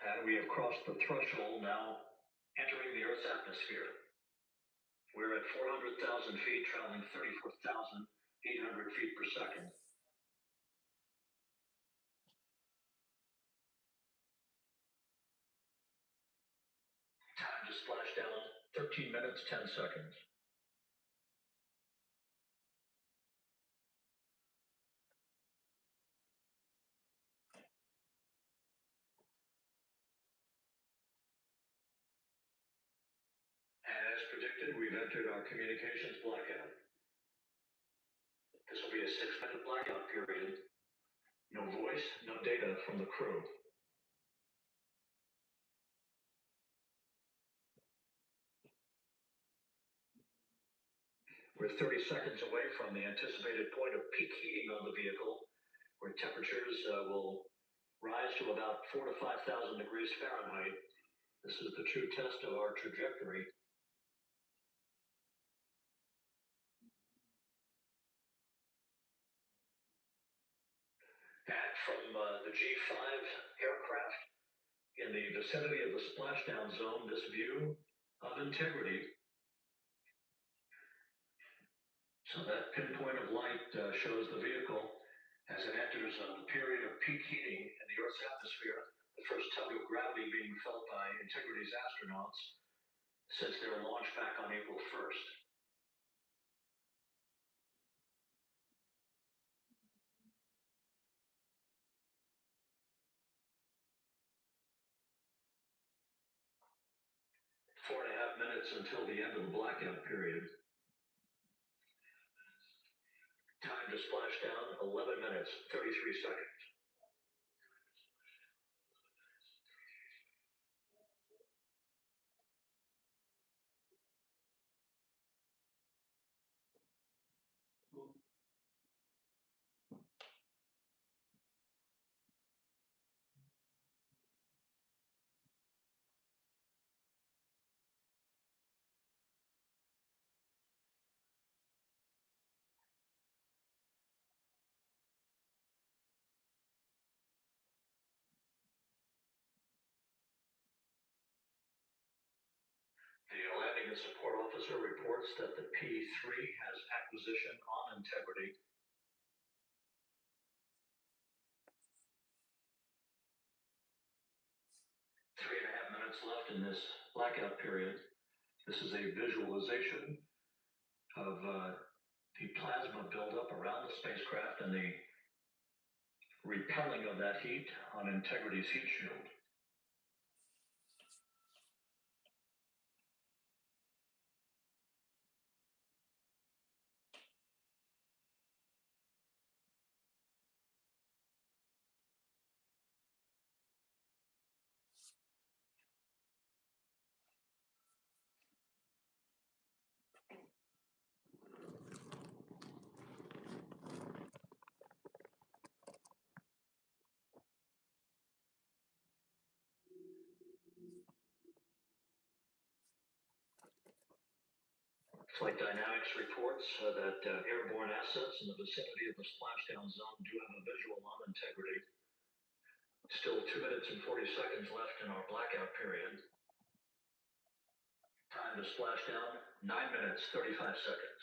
And we have crossed the threshold now, entering the Earth's atmosphere. We're at 400,000 feet, traveling 34,800 feet per second. Time to splash down, 13 minutes, 10 seconds. And as predicted, we've entered our communications blackout. This will be a 6-minute blackout period. No voice, no data from the crew. We're 30 seconds away from the anticipated point of peak heating on the vehicle, where temperatures will rise to about 4,000 to 5,000 degrees Fahrenheit. This is the true test of our trajectory. And from the G5 aircraft, in the vicinity of the splashdown zone, this view of integrity. So that pinpoint of light shows the vehicle as it enters the period of peak heating in the Earth's atmosphere, the first tug of gravity being felt by Integrity's astronauts since their launch back on April 1st. Four and a half minutes until the end of the blackout period. Time to splash down, 11 minutes, 33 seconds. The landing and support officer reports that the P3 has acquisition on Integrity. Three and a half minutes left in this blackout period. This is a visualization of the plasma buildup around the spacecraft and the repelling of that heat on Integrity's heat shield. Flight Dynamics reports that airborne assets in the vicinity of the splashdown zone do have a visual on Integrity. Still 2 minutes and 40 seconds left in our blackout period. Time to splash down, 9 minutes, 35 seconds.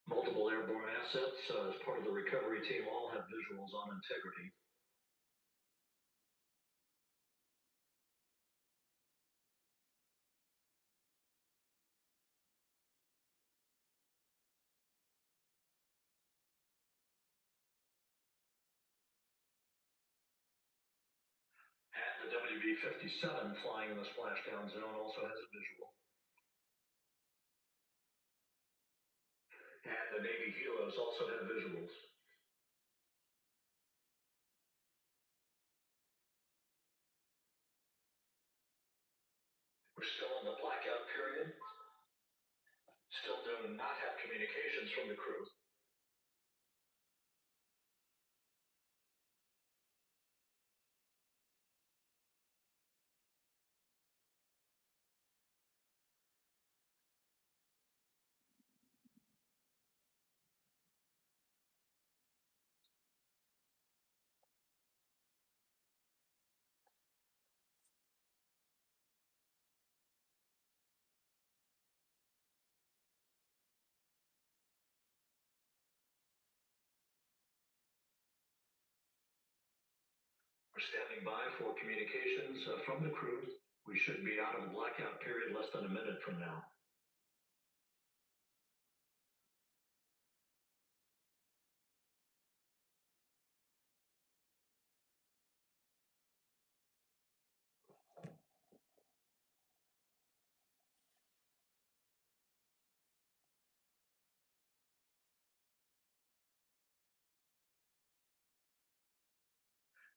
Multiple airborne assets as part of the recovery team all have visuals on Integrity. And the WB-57 flying in the splashdown zone also has a visual. And the Navy helos also have visuals. We're still in the blackout period. Still do not have communications from the crew. We're standing by for communications from the crew. We should be out of the blackout period less than a minute from now.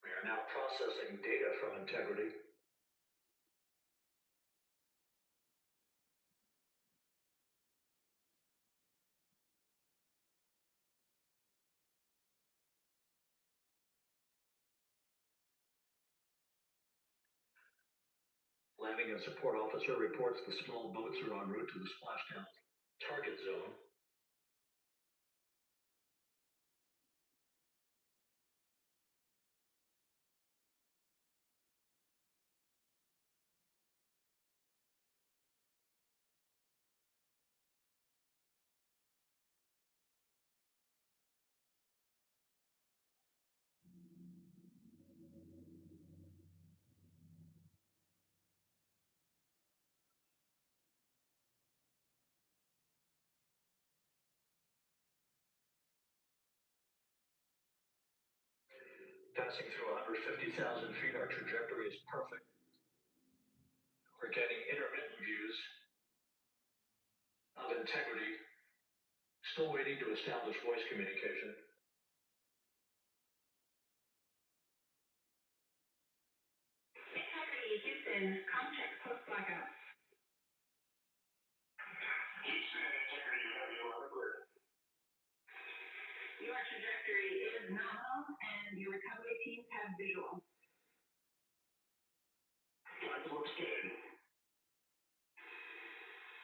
We are now processing data from integrity. Landing and support officer reports the small boats are en route to the splashdown target zone. Passing through 150,000 feet, our trajectory is perfect. We're getting intermittent views of integrity. Still waiting to establish voice communication. Integrity, Houston, com check post blackout. Houston, Integrity, you have your clear. Your trajectory is nominal and your recovery teams have visual. Flight looks good.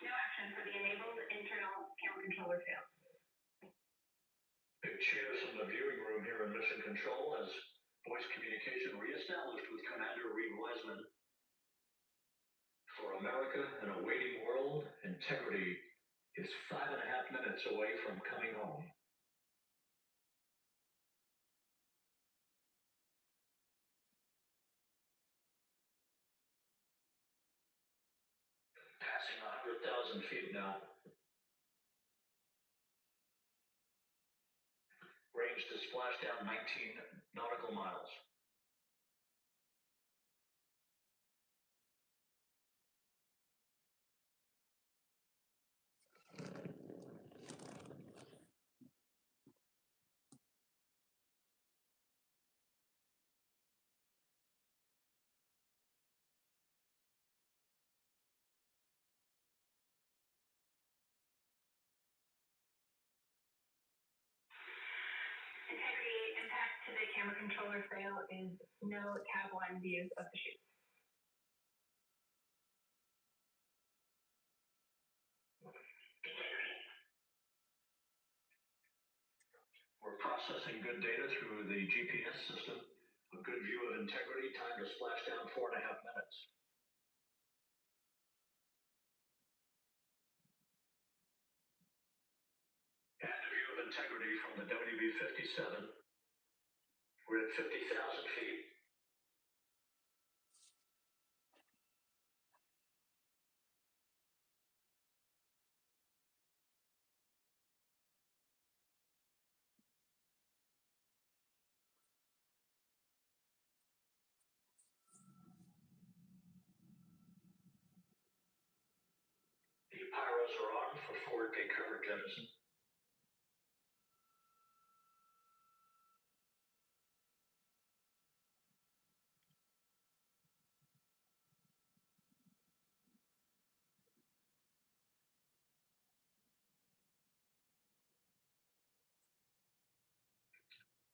No action for the enabled internal camera controller fail. Big cheers from the viewing room here in Mission Control as voice communication reestablished with Commander Reed Wiseman. For America in a waiting world, integrity is 5.5 minutes away from coming home. Passing 100,000 feet now. Range to splashdown 19 nautical miles. Integrity impact to the camera controller fail is no cab line views of the chute. We're processing good data through the GPS system. A good view of integrity, time to splashdown 4.5 minutes. And a view of integrity from the WB-57. We're at 50,000 feet. The pyros are on for forward bay cover jettison.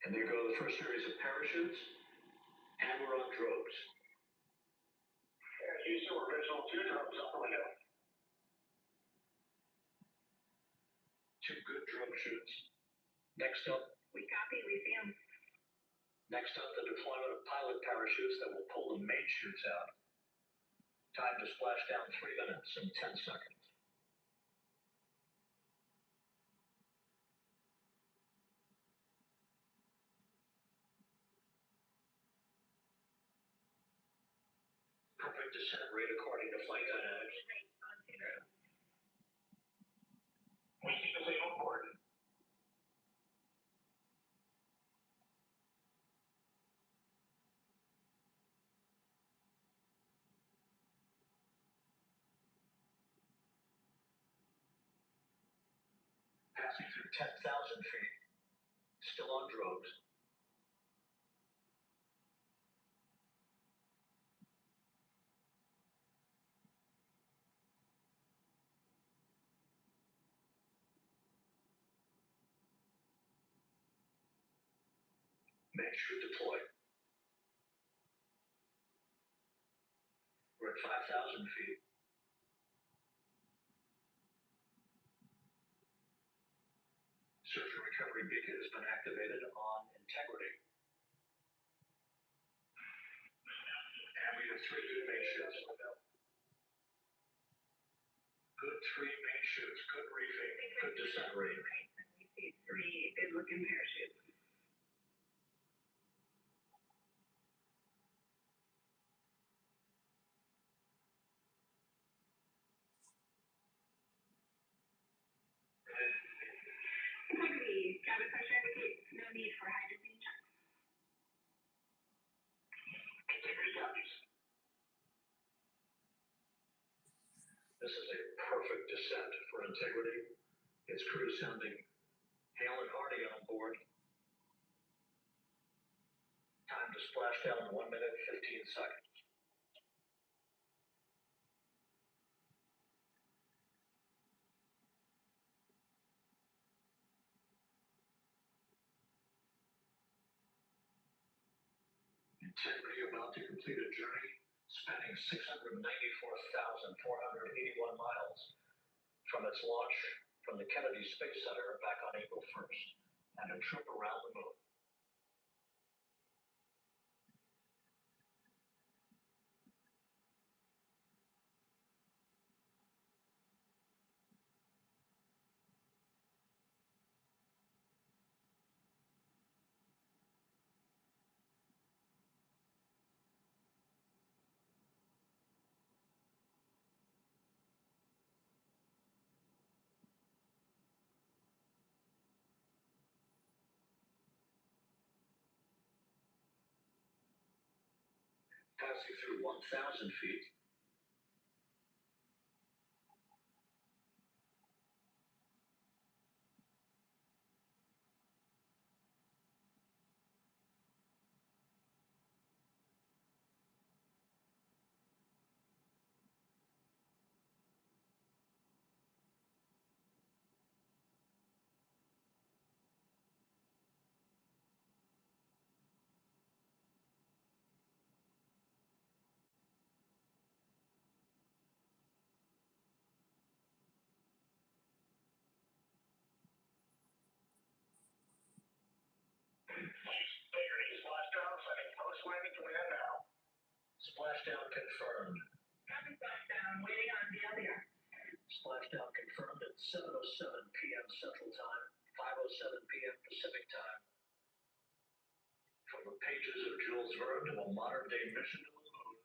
And there go the first series of parachutes. And we're on drogues. Houston, we're visual 2 drones out the window. 2 good drogue shoots. Next up, We copy, we see them. the deployment of pilot parachutes that will pull the main chutes out. Time to splash down 3 minutes and 10 seconds. perfect descent rate according to flight dynamics. We keep the same on board. Passing through 10,000 feet. Still on drogues. Make sure deployed. We're at 5,000 feet. Search and recovery beacon has been activated on integrity. And we have 3 good main shifts. Good 3 main shifts, good reefing, good descent rate. We see 3 good-looking parachutes. Integrity, cabin pressure indicates no need for hydrogen checks. Integrity copies. This is a perfect descent for integrity. It's crew sounding Hale and Hardy on board. Time to splash down in 1 minute 15 seconds. Integrity about to complete a journey spanning 694,481 miles from its launch from the Kennedy Space Center back on April 1st and a trip around the moon. Passing through 1,000 feet. Integrity splashdown, setting post landing command now. Splashdown confirmed. Cabin splashdown, waiting on VLDR. Splashdown confirmed at 7:07 p.m. Central Time, 5:07 p.m. Pacific Time. From the pages of Jules Verne to a modern-day mission to the moon,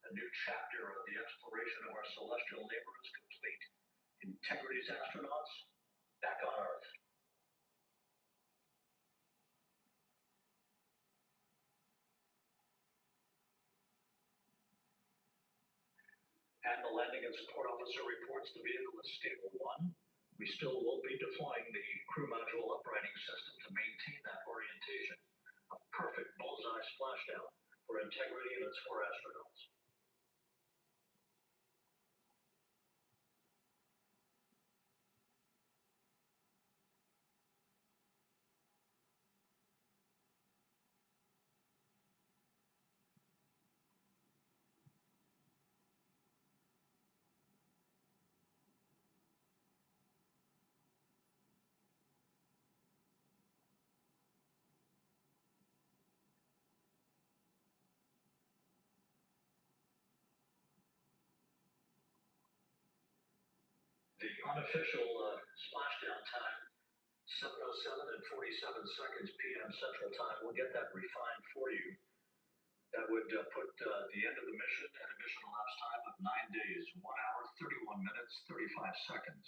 a new chapter of the exploration of our celestial neighbor is complete. Integrity's astronauts back on Earth. And the landing and support officer reports the vehicle is stable 1. We still will be deploying the crew module uprighting system to maintain that orientation. A perfect bullseye splashdown for Integrity and its 4 astronauts. The unofficial splashdown time, 7:07 and 47 seconds p.m. Central Time. We'll get that refined for you. That would put the end of the mission at a mission elapsed time of 9 days, 1 hour, 31 minutes, 35 seconds.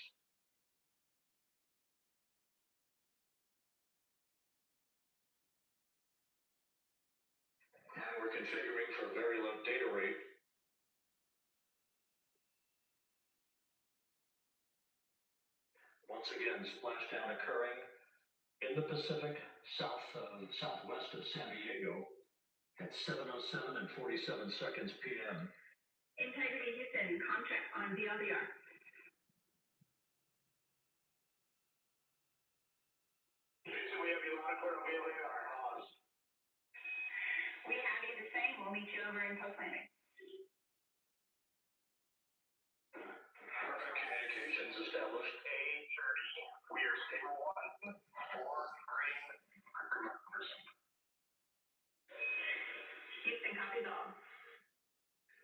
And we're configuring for a very low data rate. Once again, splashdown occurring in the Pacific, southwest of San Diego at 7:07 and 47 seconds p.m. Integrity Houston, contract on VLDR. Houston, we have you on for a VLDR. We have you the same. We'll meet you over in post landing. Perfect communications established. A30. We are stable 1 for green members. Houston, copies all.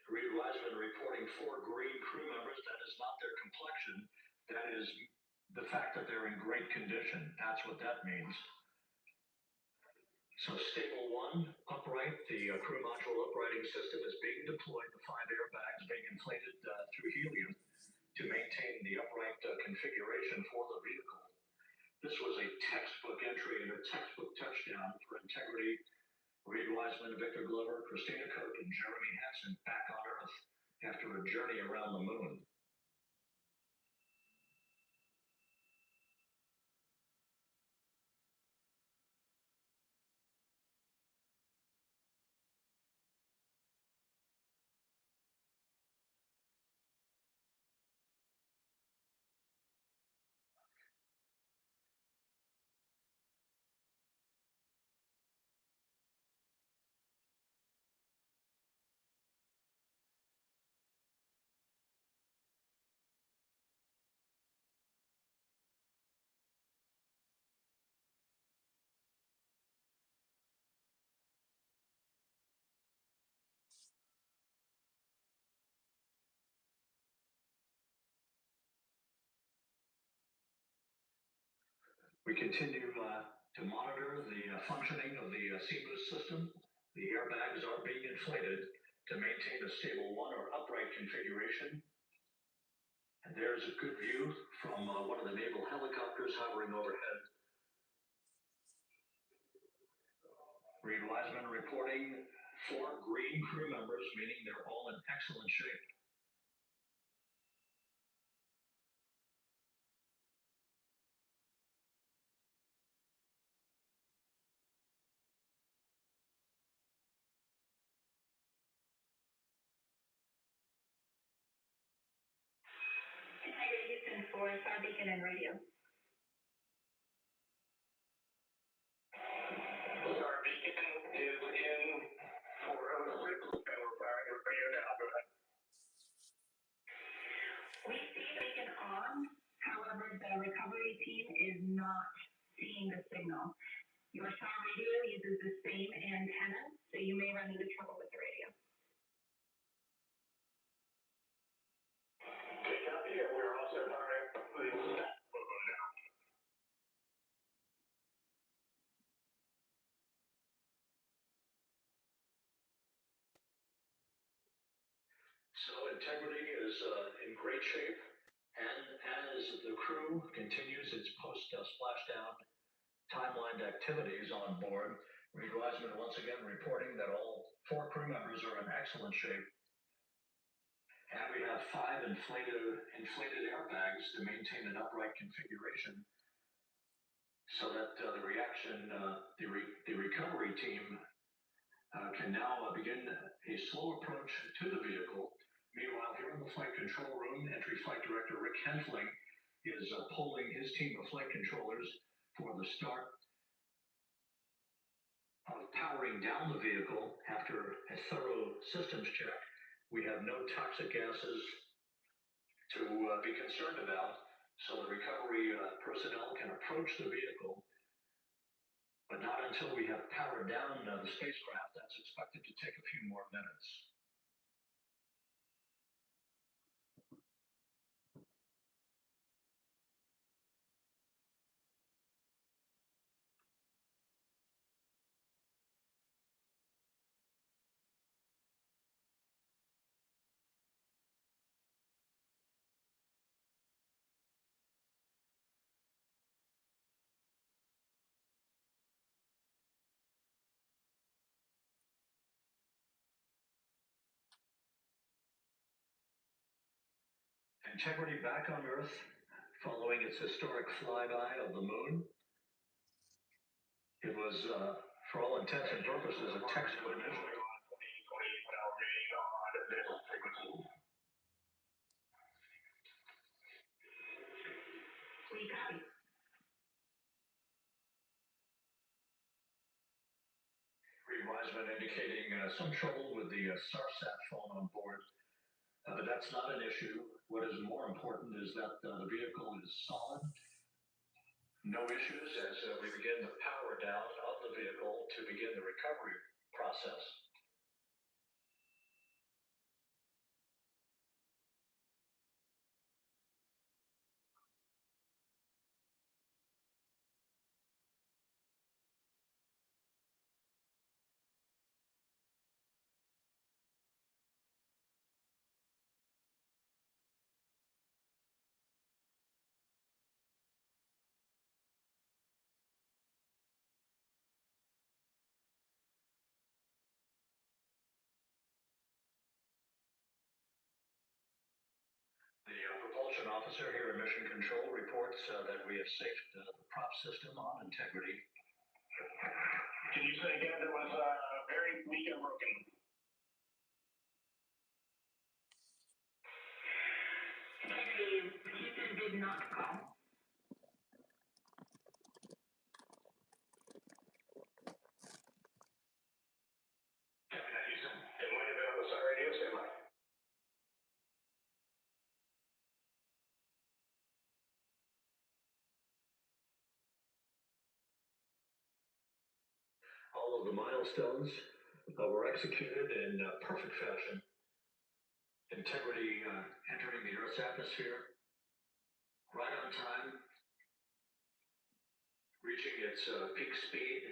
Reed Wiseman reporting 4 green crew members. That is not their complexion. That is the fact that they're in great condition. That's what that means. So stable 1, upright. The crew module uprighting system is being deployed. The 5 airbags being inflated through helium to maintain the upright configuration for the vehicle. This was a textbook entry and a textbook touchdown for Integrity. Reed Wiseman, Victor Glover, Christina Koch, and Jeremy Hansen back on Earth after a journey around the moon. We continue to monitor the functioning of the C-boost system. The airbags are being inflated to maintain a stable 1 or upright configuration. And there's a good view from one of the naval helicopters hovering overhead. Reed Wiseman reporting 4 green crew members, meaning they're all in excellent shape. Integrity Houston for Star Beacon and radio. Star Beacon is in 406, and we're firing it for you now. Go ahead. We see beacon on. However, the recovery team is not seeing the signal. Your Star radio uses the same antenna, so you may run into trouble with the radio. Okay, copy, and we're also firing the stat logo now. So Integrity is in great shape, and as the crew continues its post-splashdown timelined activities on board, Reed Wiseman once again reporting that all 4 crew members are in excellent shape. And we have 5 inflated airbags to maintain an upright configuration so that the recovery team can now begin a slow approach to the vehicle. Meanwhile, here in the flight control room, Entry Flight Director Rick Henfling is polling his team of flight controllers for the start of powering down the vehicle after a thorough systems check. We have no toxic gases to be concerned about, so the recovery personnel can approach the vehicle, but not until we have powered down the spacecraft. That's expected to take a few more minutes. Integrity back on Earth, following its historic flyby of the moon. It was, for all intents and purposes, a textbook mission. We copy. Advisement indicating some trouble with the SARSAT phone on board, but that's not an issue. What is more important is that the vehicle is solid. No issues as we begin the power down of the vehicle to begin the recovery process. The propulsion officer here in Mission Control reports that we have safed the prop system on Integrity. Can you say again that was very weak and broken? Integrity, Houston did not call. Houston. And when you're on the side radio, stand by. All of the milestones were executed in perfect fashion. Integrity entering the Earth's atmosphere right on time, reaching its peak speed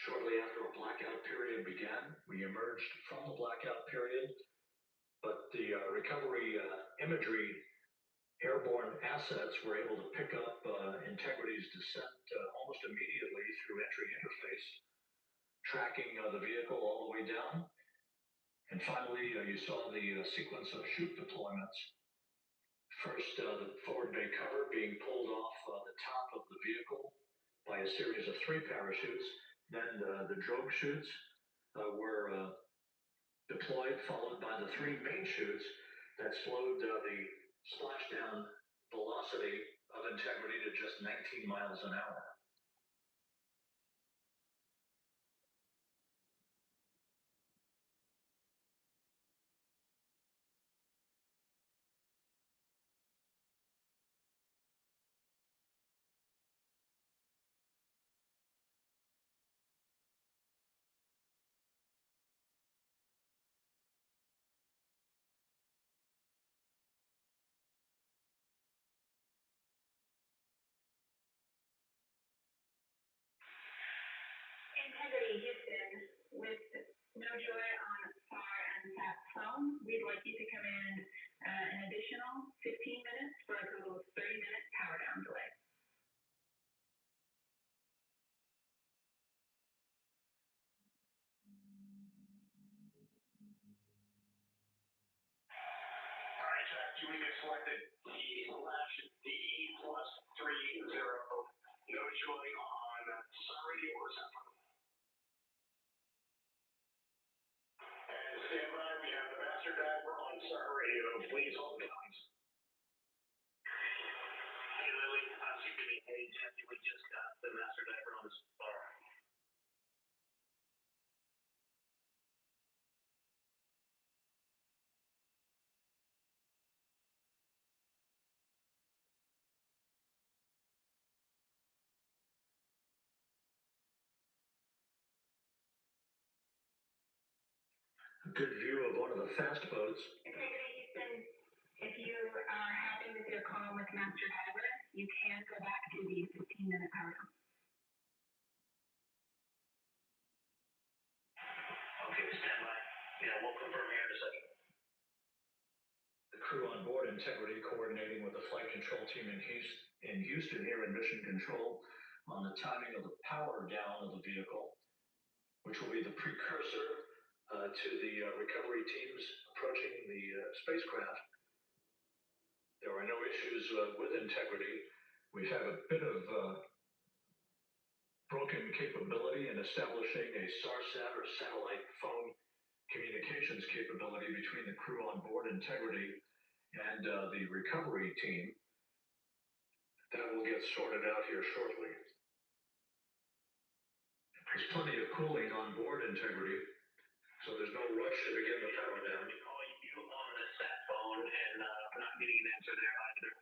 shortly after a blackout period began. We emerged from the blackout period, but the recovery imagery airborne assets were able to pick up Integrity's descent almost immediately through entry interface, tracking the vehicle all the way down. And finally, you saw the sequence of chute deployments. First, the forward bay cover being pulled off the top of the vehicle by a series of 3 parachutes. Then the drogue chutes were deployed, followed by the 3 main chutes that slowed the splashdown velocity of Integrity to just 19 miles an hour. Integrity, Houston, with no joy on SAR and SAT phone, we'd like you to come in an additional 15 minutes for a total of 30-minute power down delay. All right, Jack, you will get selected T/DE+30. No joy on side radio or cell phone. And stand by, we have the master diver on star radio. Please hold the lines. Hey, Lily. Hey, Jesse, we just got the master diver on star. A good view of one of the fast boats. Integrity, Houston, if you are happy with your call with master diver, you can go back to the 15-minute power down. Okay, stand by. Yeah, we'll confirm here in a second. The crew on board Integrity coordinating with the flight control team in Houston here in Mission Control on the timing of the power down of the vehicle, which will be the precursor to the recovery teams approaching the spacecraft. There are no issues with integrity. We've had a bit of broken capability in establishing a SARSAT or satellite phone communications capability between the crew on board Integrity and the recovery team. That will get sorted out here shortly. There's plenty of cooling on board Integrity, so there's no rush to begin the power down. I'm calling you on the sat phone, and I'm not getting an answer there either.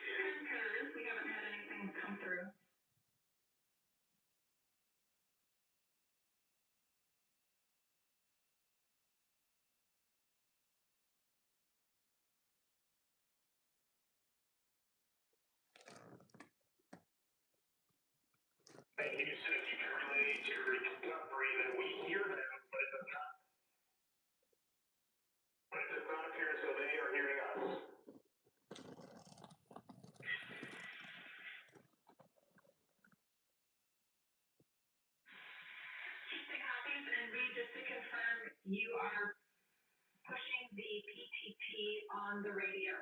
Concurs, we haven't had anything come through. And Houston, if you can relay to recovery that we hear them, but it does not. But it does not appear as though they are hearing us. Houston copies, and Reed, just to confirm, you are pushing the PTT on the radio.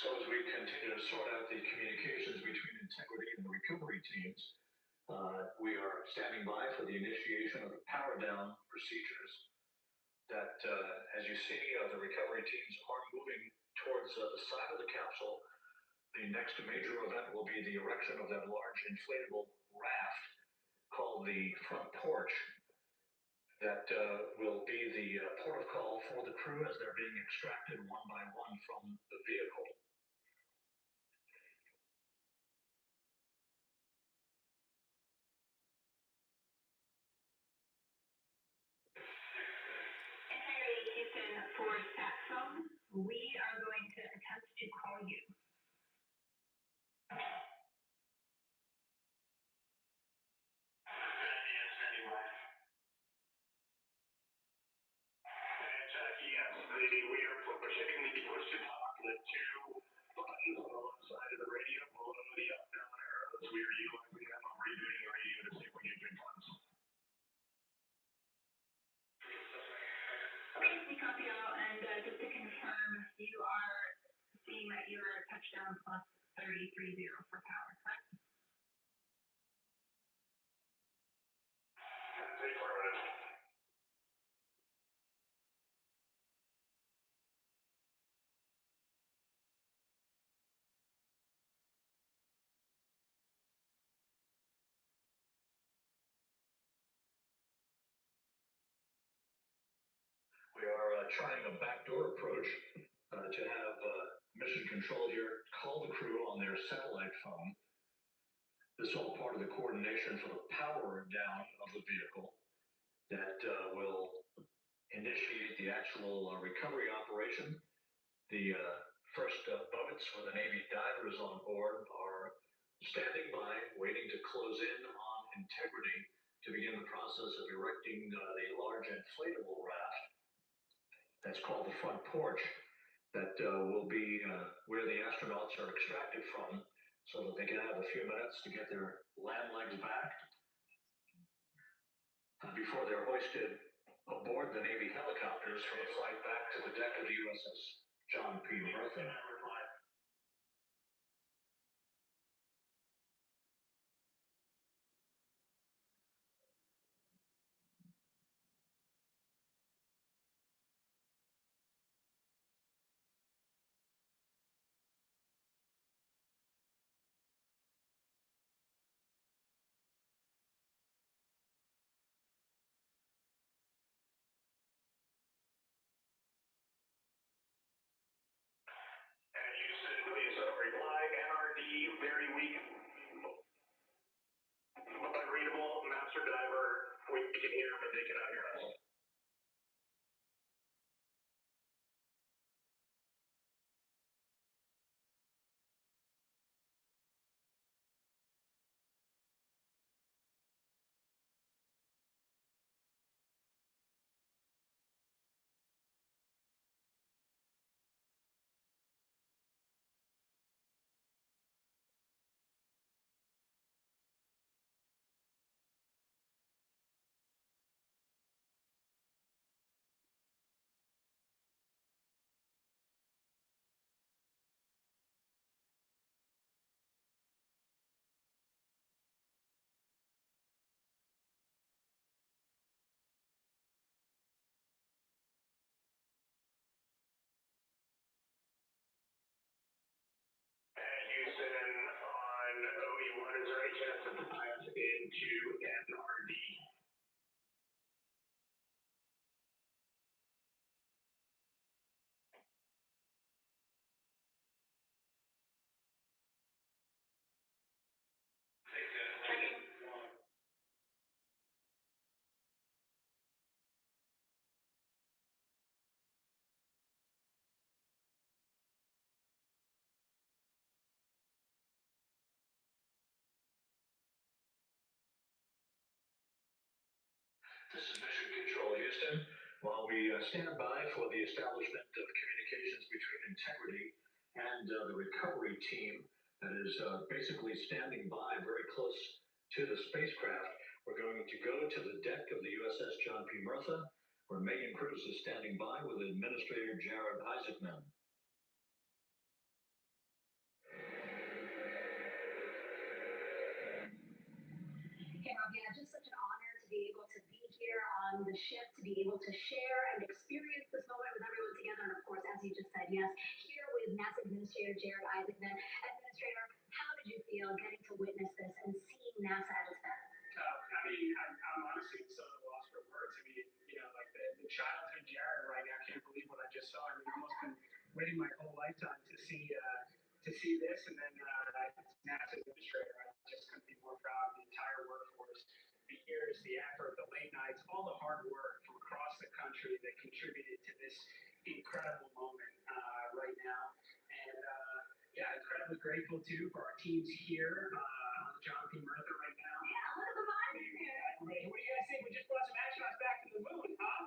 So as we continue to sort out the communications between Integrity and the recovery teams, we are standing by for the initiation of the power down procedures that, as you see, the recovery teams are moving towards the side of the capsule. The next major event will be the erection of that large inflatable raft called the front porch that will be the port of call for the crew as they're being extracted one by one from the vehicle. Integrity Houston for sat phone, we are going to attempt to call you. Yes, anyway. And yes, we are pushing the push to talk. The two buttons on the left side of the radio, both of the up down arrows. We are utilizing them. I'm rebooting the radio to see if we get good ones. We copy all, and just to confirm, you are seeing that you're touchdown plus 330 for power, correct? That's affirmative. We are trying a backdoor approach to have mission control here call the crew on their satellite phone. This is all part of the coordination for the power down of the vehicle that will initiate the actual recovery operation. The first boats with the Navy divers on board are standing by, waiting to close in on Integrity to begin the process of erecting the large inflatable raft. That's called the front porch. That will be where the astronauts are extracted from so that they can have a few minutes to get their land legs back before they're hoisted aboard the Navy helicopters for a flight back to the deck of the USS John P. Murtha. And Houston, please reply. NRD, very weak. Unreadable, master diver. We can hear them, but they cannot hear us. question on OE1. Is there any chance of pass into NRD? This is Mission Control Houston. While we stand by for the establishment of communications between integrity and the recovery team that is basically standing by very close to the spacecraft, we're going to go to the deck of the USS John P. Murtha, where Megan Cruz is standing by with Administrator Jared Isaacman. Hey, Rob, yeah, just such an honor to be able to be here on the ship, to be able to share and experience this moment with everyone together. And of course, as you just said, yes, here with NASA Administrator Jared Isaacman. Administrator, how did you feel getting to witness this and seeing NASA at its best? I'm honestly so at a loss for words. Like the childhood Jared right now can't believe what I just saw. I've almost been waiting my whole lifetime to see this, and then NASA administrator. I just couldn't be more proud of the entire workforce, the years, the effort, the late nights, all the hard work from across the country that contributed to this incredible moment right now. And incredibly grateful too for our teams here on the John P. Murtha right now. Yeah, look at the miners here. What do you guys think? We just brought some astronauts back to the moon, huh?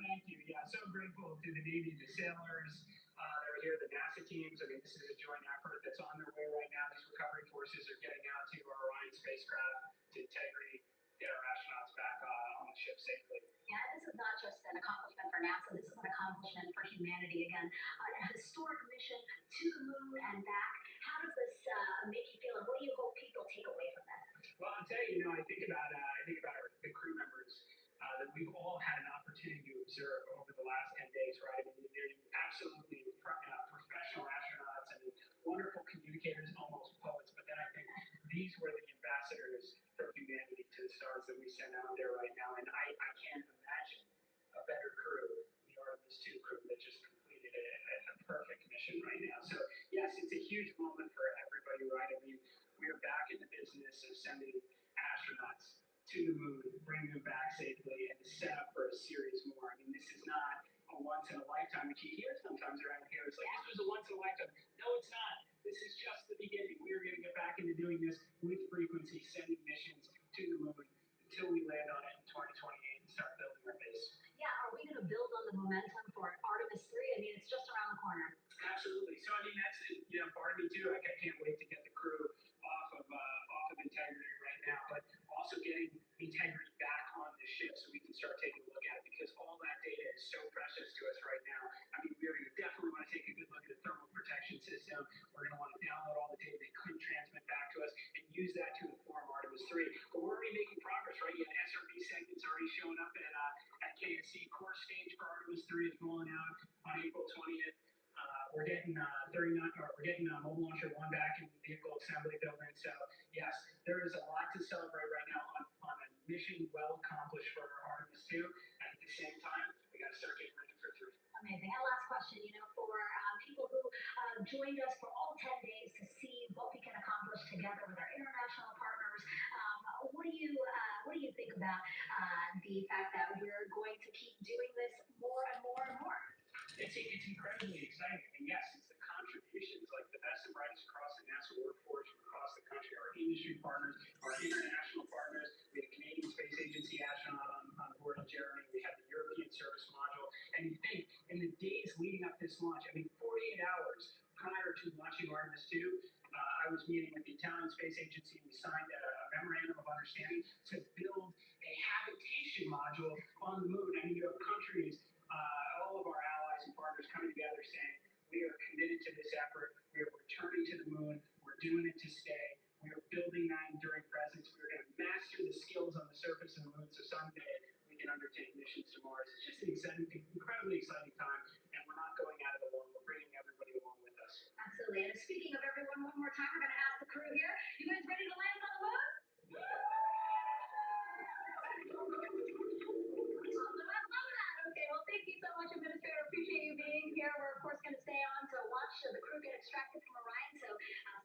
Thank you. Yeah, so grateful to the Navy, the sailors that are here, the NASA teams. This is a joint effort that's on their way right now. These recovery forces are getting out to our Orion spacecraft to integrity, get our astronauts back on the ship safely. Yeah, this is not just an accomplishment for NASA. This is an accomplishment for humanity. Again, a historic mission to the moon and back. How does this make you feel, and what do you hope people take away from this? Well, I'll tell you, I think about the crew members that we've all had an opportunity to observe over the last 10 days, right? They're absolutely professional astronauts and wonderful communicators, almost poets. But then I think these were the ambassadors for humanity to the stars that we send out there right now. And I can't imagine a better crew, the Artemis II crew that just completed a perfect mission right now. So yes, it's a huge moment for everybody, right? We are back in the business of sending astronauts to the moon, bring them back safely, and set up for a series more. This is not a once in a lifetime, which you hear sometimes around here. It's like, this was a once in a lifetime. No, it's not. This is just the beginning. We are going to get back into doing this with frequency, sending missions to the moon until we land on it in 2028 and start building our base. Yeah, are we going to build on the momentum for Artemis III? It's just around the corner. Absolutely. So that's part of me too. I can't wait to get the crew off of integrity right now, but also getting integrity back on the ship so we can start taking a look at it, because all that data is so precious to us right now. We're going to definitely want to take a good look at the thermal protection system. We're going to want to download all the data they couldn't transmit back to us and use that to inform Artemis III. But we're already making progress, right? You have SRB segments already showing up at KSC. Core stage for Artemis III is rolling out on April 20th. We're getting mobile launcher 1 back in the vehicle assembly building. So yes, there is a lot to celebrate right now on a mission well accomplished for Artemis II. And at the same time, we got to start getting ready for 3. Amazing. And last question, for people who joined us for all 10 days to see what we can accomplish together with our international partners, what do you think about the fact that we're going to keep doing this more and more and more? It's incredibly exciting. Yes, it's the contributions, like the best and brightest across the NASA workforce from across the country, our industry partners, our international partners. We had a Canadian Space Agency astronaut on board of Jeremy. We had the European Service Module. And you think, in the days leading up to this launch, 48 hours prior to launching Artemis II, I was meeting with the Italian Space Agency. We signed a memorandum of understanding to build a habitation module on the moon. You have countries, all of our allies and partners coming together saying, we are committed to this effort. We are returning to the moon. We're doing it to stay. We are building that enduring presence. We're going to master the skills on the surface of the moon so someday we can undertake missions to Mars. It's just an incredibly exciting time, and we're not absolutely. And speaking of everyone, one more time, we're going to ask the crew here. You guys ready to land on the moon? Love that. Okay, well, thank you so much, Administrator. Appreciate you being here. We're, of course, going to stay on to watch the crew get extracted from Orion. So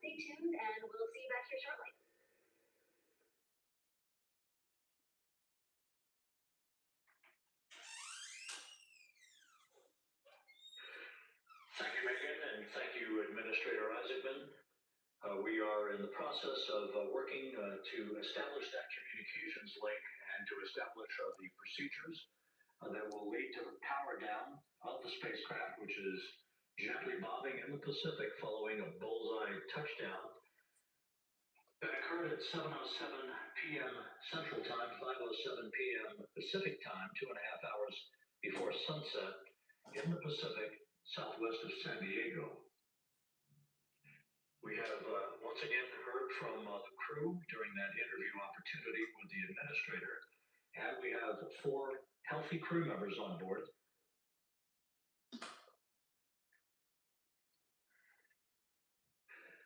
stay tuned, and we'll see you back here shortly. Thank you, Megan, and thank you, Administrator Isaacman. We are in the process of working to establish that communications link and to establish the procedures that will lead to the power down of the spacecraft, which is gently bobbing in the Pacific following a bullseye touchdown that occurred at 7:07 p.m. Central Time, 5:07 p.m. Pacific Time, 2.5 hours before sunset in the Pacific, southwest of San Diego. We have once again heard from the crew during that interview opportunity with the administrator, and we have 4 healthy crew members on board.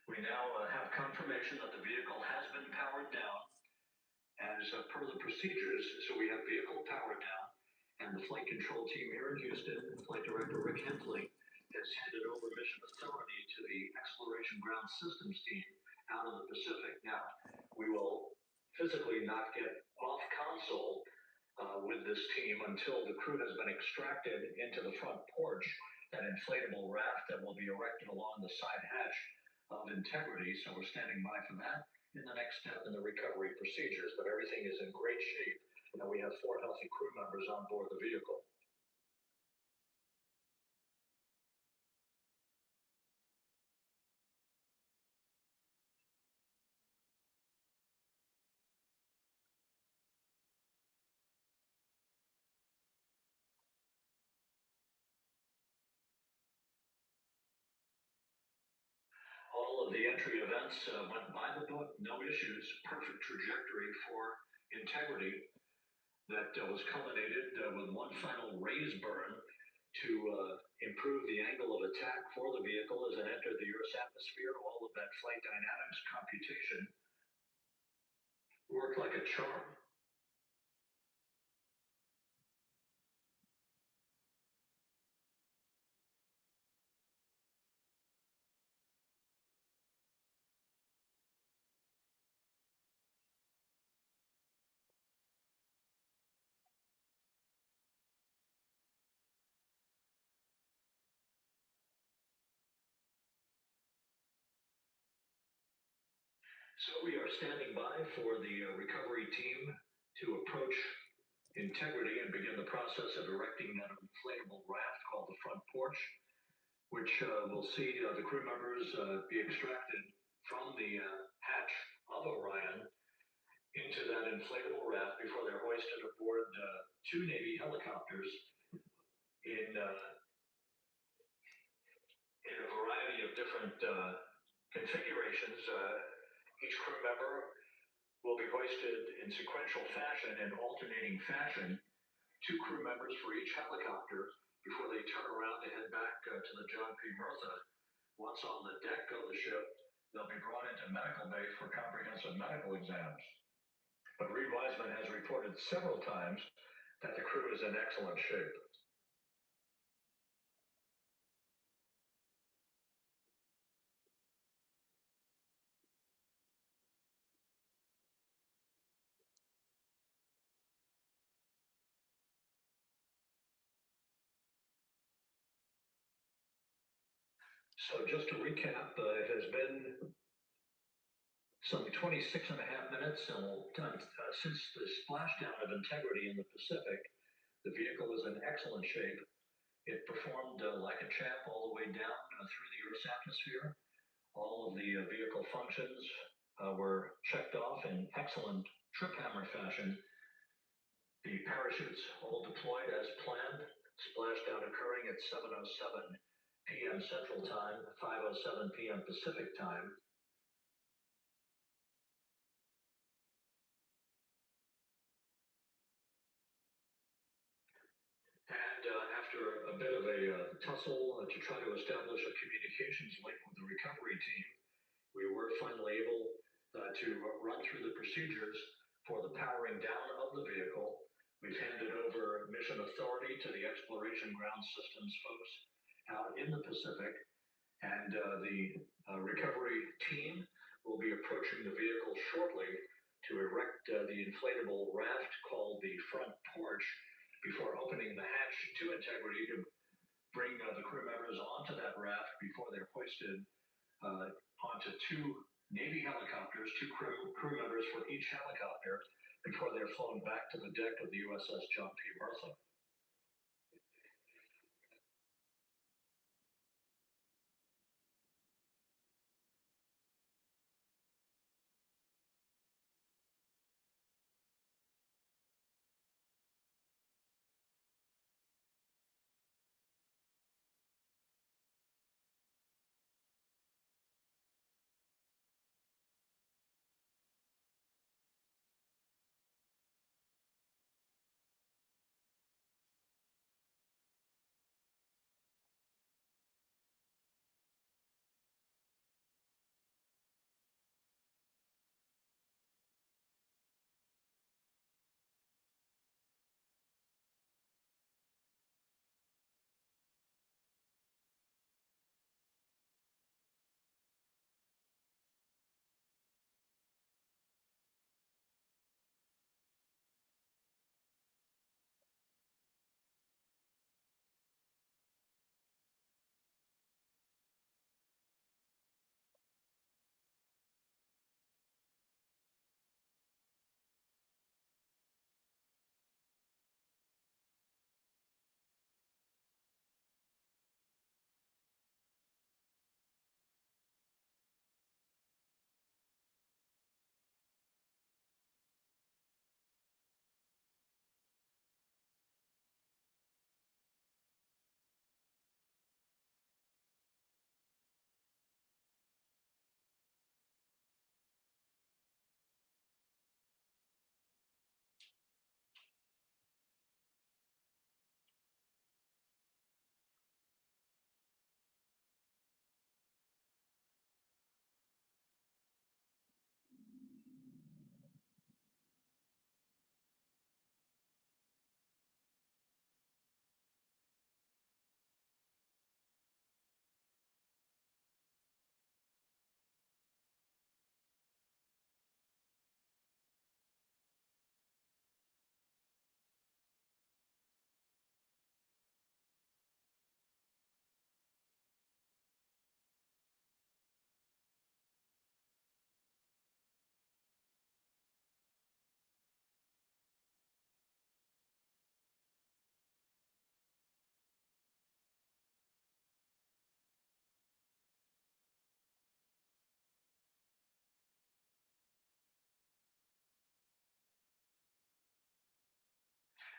We now have confirmation that the vehicle has been powered down as per the procedures. So we have vehicle powered down, and the flight control team here in Houston, Flight Director Rick Hensley, has handed over mission authority to the Exploration Ground Systems team out of the Pacific. Now, we will physically not get off console with this team until the crew has been extracted into the front porch, that inflatable raft that will be erected along the side hatch of Integrity. So we're standing by for that in the next step in the recovery procedures. But everything is in great shape, and we have 4 healthy crew members on board the vehicle. All of the entry events went by the book, no issues, perfect trajectory for Integrity that was culminated with one final raise burn to improve the angle of attack for the vehicle as it entered the Earth's atmosphere. All of that flight dynamics computation worked like a charm. So we are standing by for the recovery team to approach Integrity and begin the process of erecting that inflatable raft called the front porch, which will see the crew members be extracted from the hatch of Orion into that inflatable raft before they're hoisted aboard 2 Navy helicopters in a variety of different configurations. Each crew member will be hoisted in sequential fashion and alternating fashion, 2 crew members for each helicopter before they turn around to head back to the John P. Murtha. Once on the deck of the ship, they'll be brought into medical bay for comprehensive medical exams. But Reed Wiseman has reported several times that the crew is in excellent shape. So just to recap, it has been some 26.5 minutes since the splashdown of Integrity in the Pacific. The vehicle is in excellent shape. It performed like a champ all the way down through the Earth's atmosphere. All of the vehicle functions were checked off in excellent trip hammer fashion. The parachutes all deployed as planned. Splashdown occurring at 7:07 p.m. Central Time, 5:07 p.m. Pacific Time. And after After a bit of a tussle to try to establish a communications link with the recovery team, we were finally able to run through the procedures for the powering down of the vehicle. We've handed over mission authority to the Exploration Ground Systems folks out in the Pacific, and the recovery team will be approaching the vehicle shortly to erect the inflatable raft called the front porch before opening the hatch to integrity to bring the crew members onto that raft before they're hoisted onto two Navy helicopters, two crew members for each helicopter, before they're flown back to the deck of the USS John P. Martha.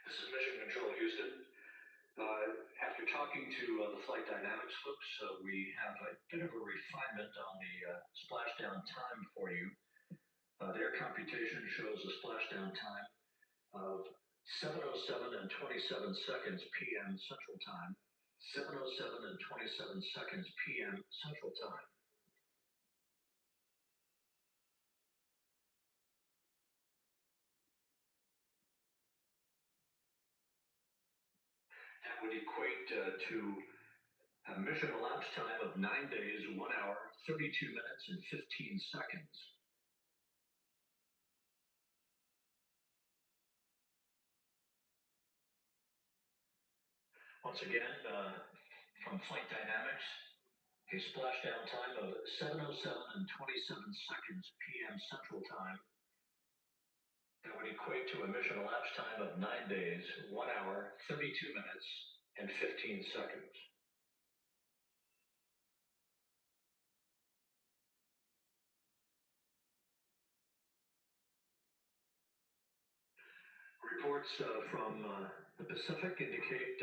This is Mission Control Houston. After talking to the flight dynamics folks, we have a bit of a refinement on the splashdown time for you. Their computation shows a splashdown time of 7:07 and 27 seconds p.m. Central Time, 7:07 and 27 seconds p.m. Central Time. That would equate to a mission elapsed time of 9 days, 1 hour, 32 minutes, and 15 seconds. Once again, from Flight Dynamics, a splashdown time of 7:07 and 27 seconds p.m. Central Time. That would equate to a mission elapsed time of 9 days, 1 hour, 32 minutes, and 15 seconds. Reports from the Pacific indicate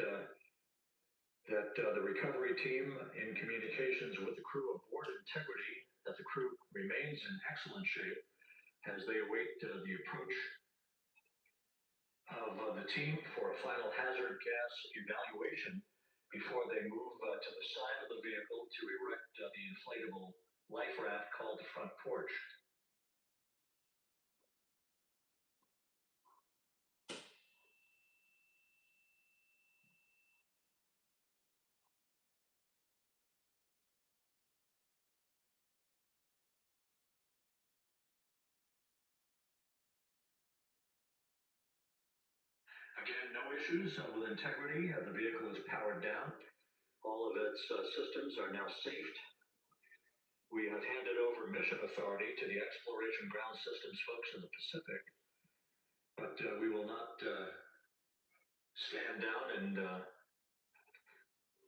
that the recovery team in communications with the crew aboard Integrity, that the crew remains in excellent shape as they await the approach of the team for a final hazard gas evaluation before they move to the side of the vehicle to erect the inflatable life raft called the front porch. Again, no issues with integrity. The vehicle is powered down. All of its systems are now safed. We have handed over mission authority to the Exploration Ground Systems folks in the Pacific, but we will not stand down and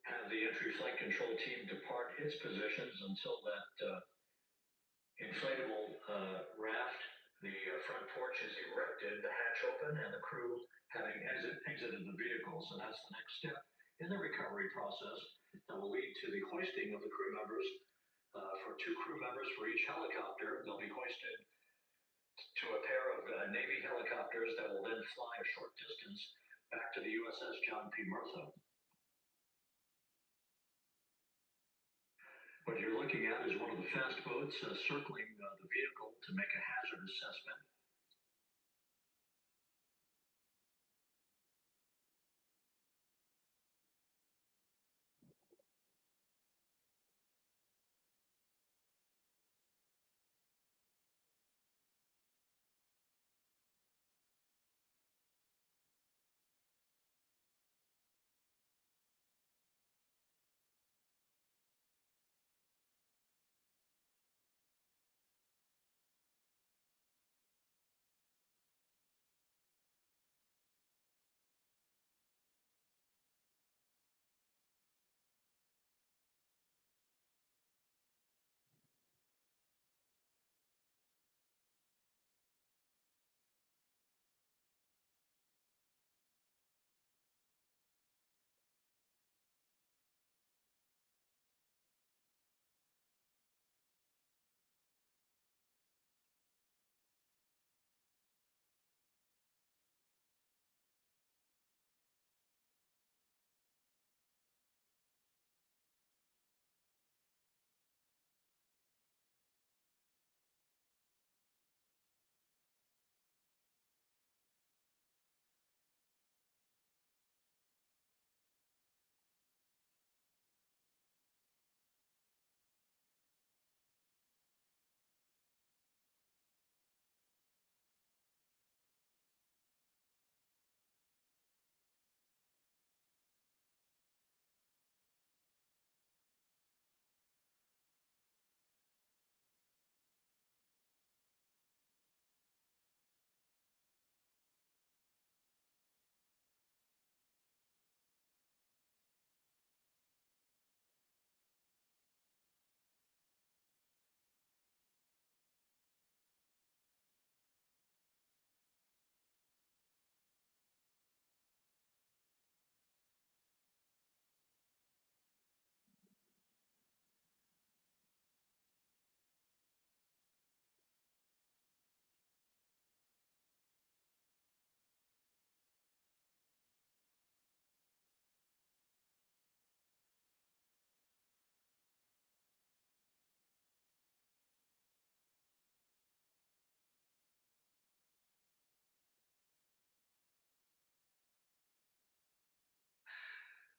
have the entry flight control team depart its positions until that inflatable raft, the front porch is erected, the hatch open, and the crew having exited the vehicle. So that's the next step in the recovery process that will lead to the hoisting of the crew members. For 2 crew members for each helicopter, they'll be hoisted to a pair of Navy helicopters that will then fly a short distance back to the USS John P. Murtha. What you're looking at is one of the fast boats circling the vehicle to make a hazard assessment.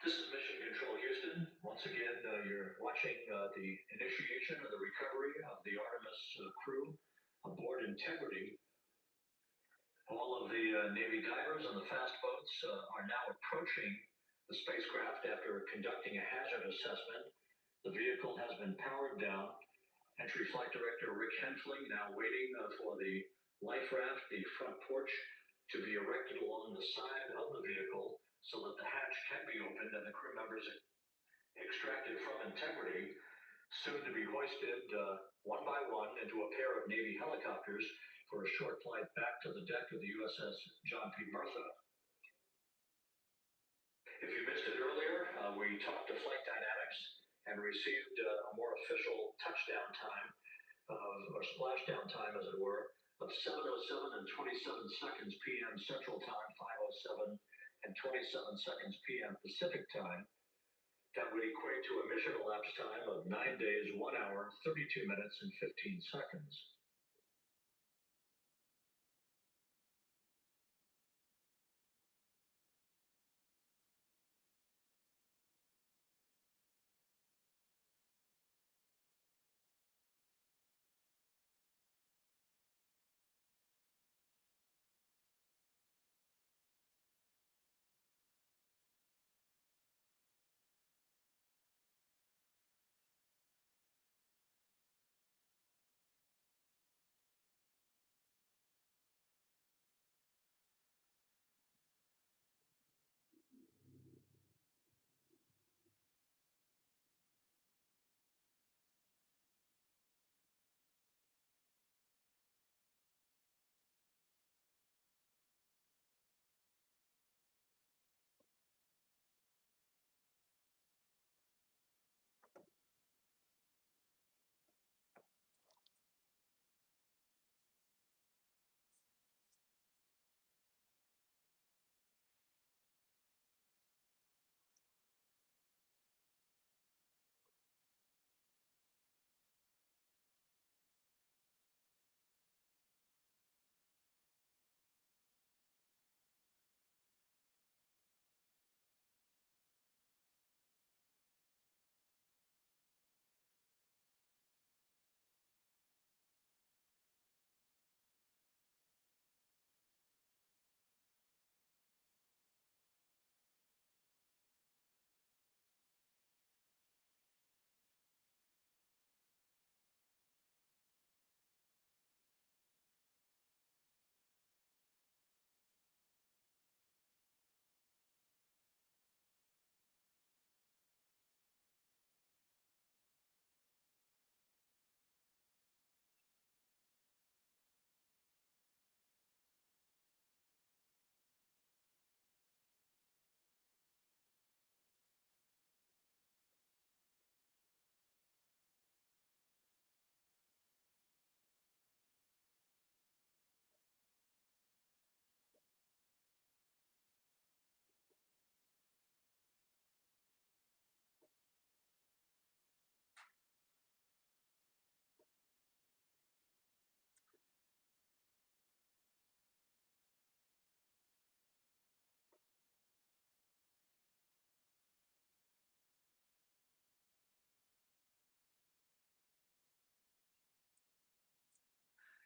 This is Mission Control Houston. Once again, you're watching the initiation of the recovery of the Artemis crew aboard Integrity. All of the Navy divers on the fast boats are now approaching the spacecraft after conducting a hazard assessment. The vehicle has been powered down. Entry Flight Director Rick Henfling now waiting for the life raft, the front porch, to be erected along the side of the vehicle so that the hatch can be opened and the crew members extracted from Integrity, soon to be hoisted one by one into a pair of Navy helicopters for a short flight back to the deck of the USS John P. Murtha. If you missed it earlier, we talked to Flight Dynamics and received a more official touchdown time, or splashdown time as it were, of 7:07 and 27 seconds p.m. Central Time, 5:07 7:07 and 27 seconds p.m. Pacific time. That would equate to a mission elapsed time of 9 days, 1 hour, 32 minutes, and 15 seconds.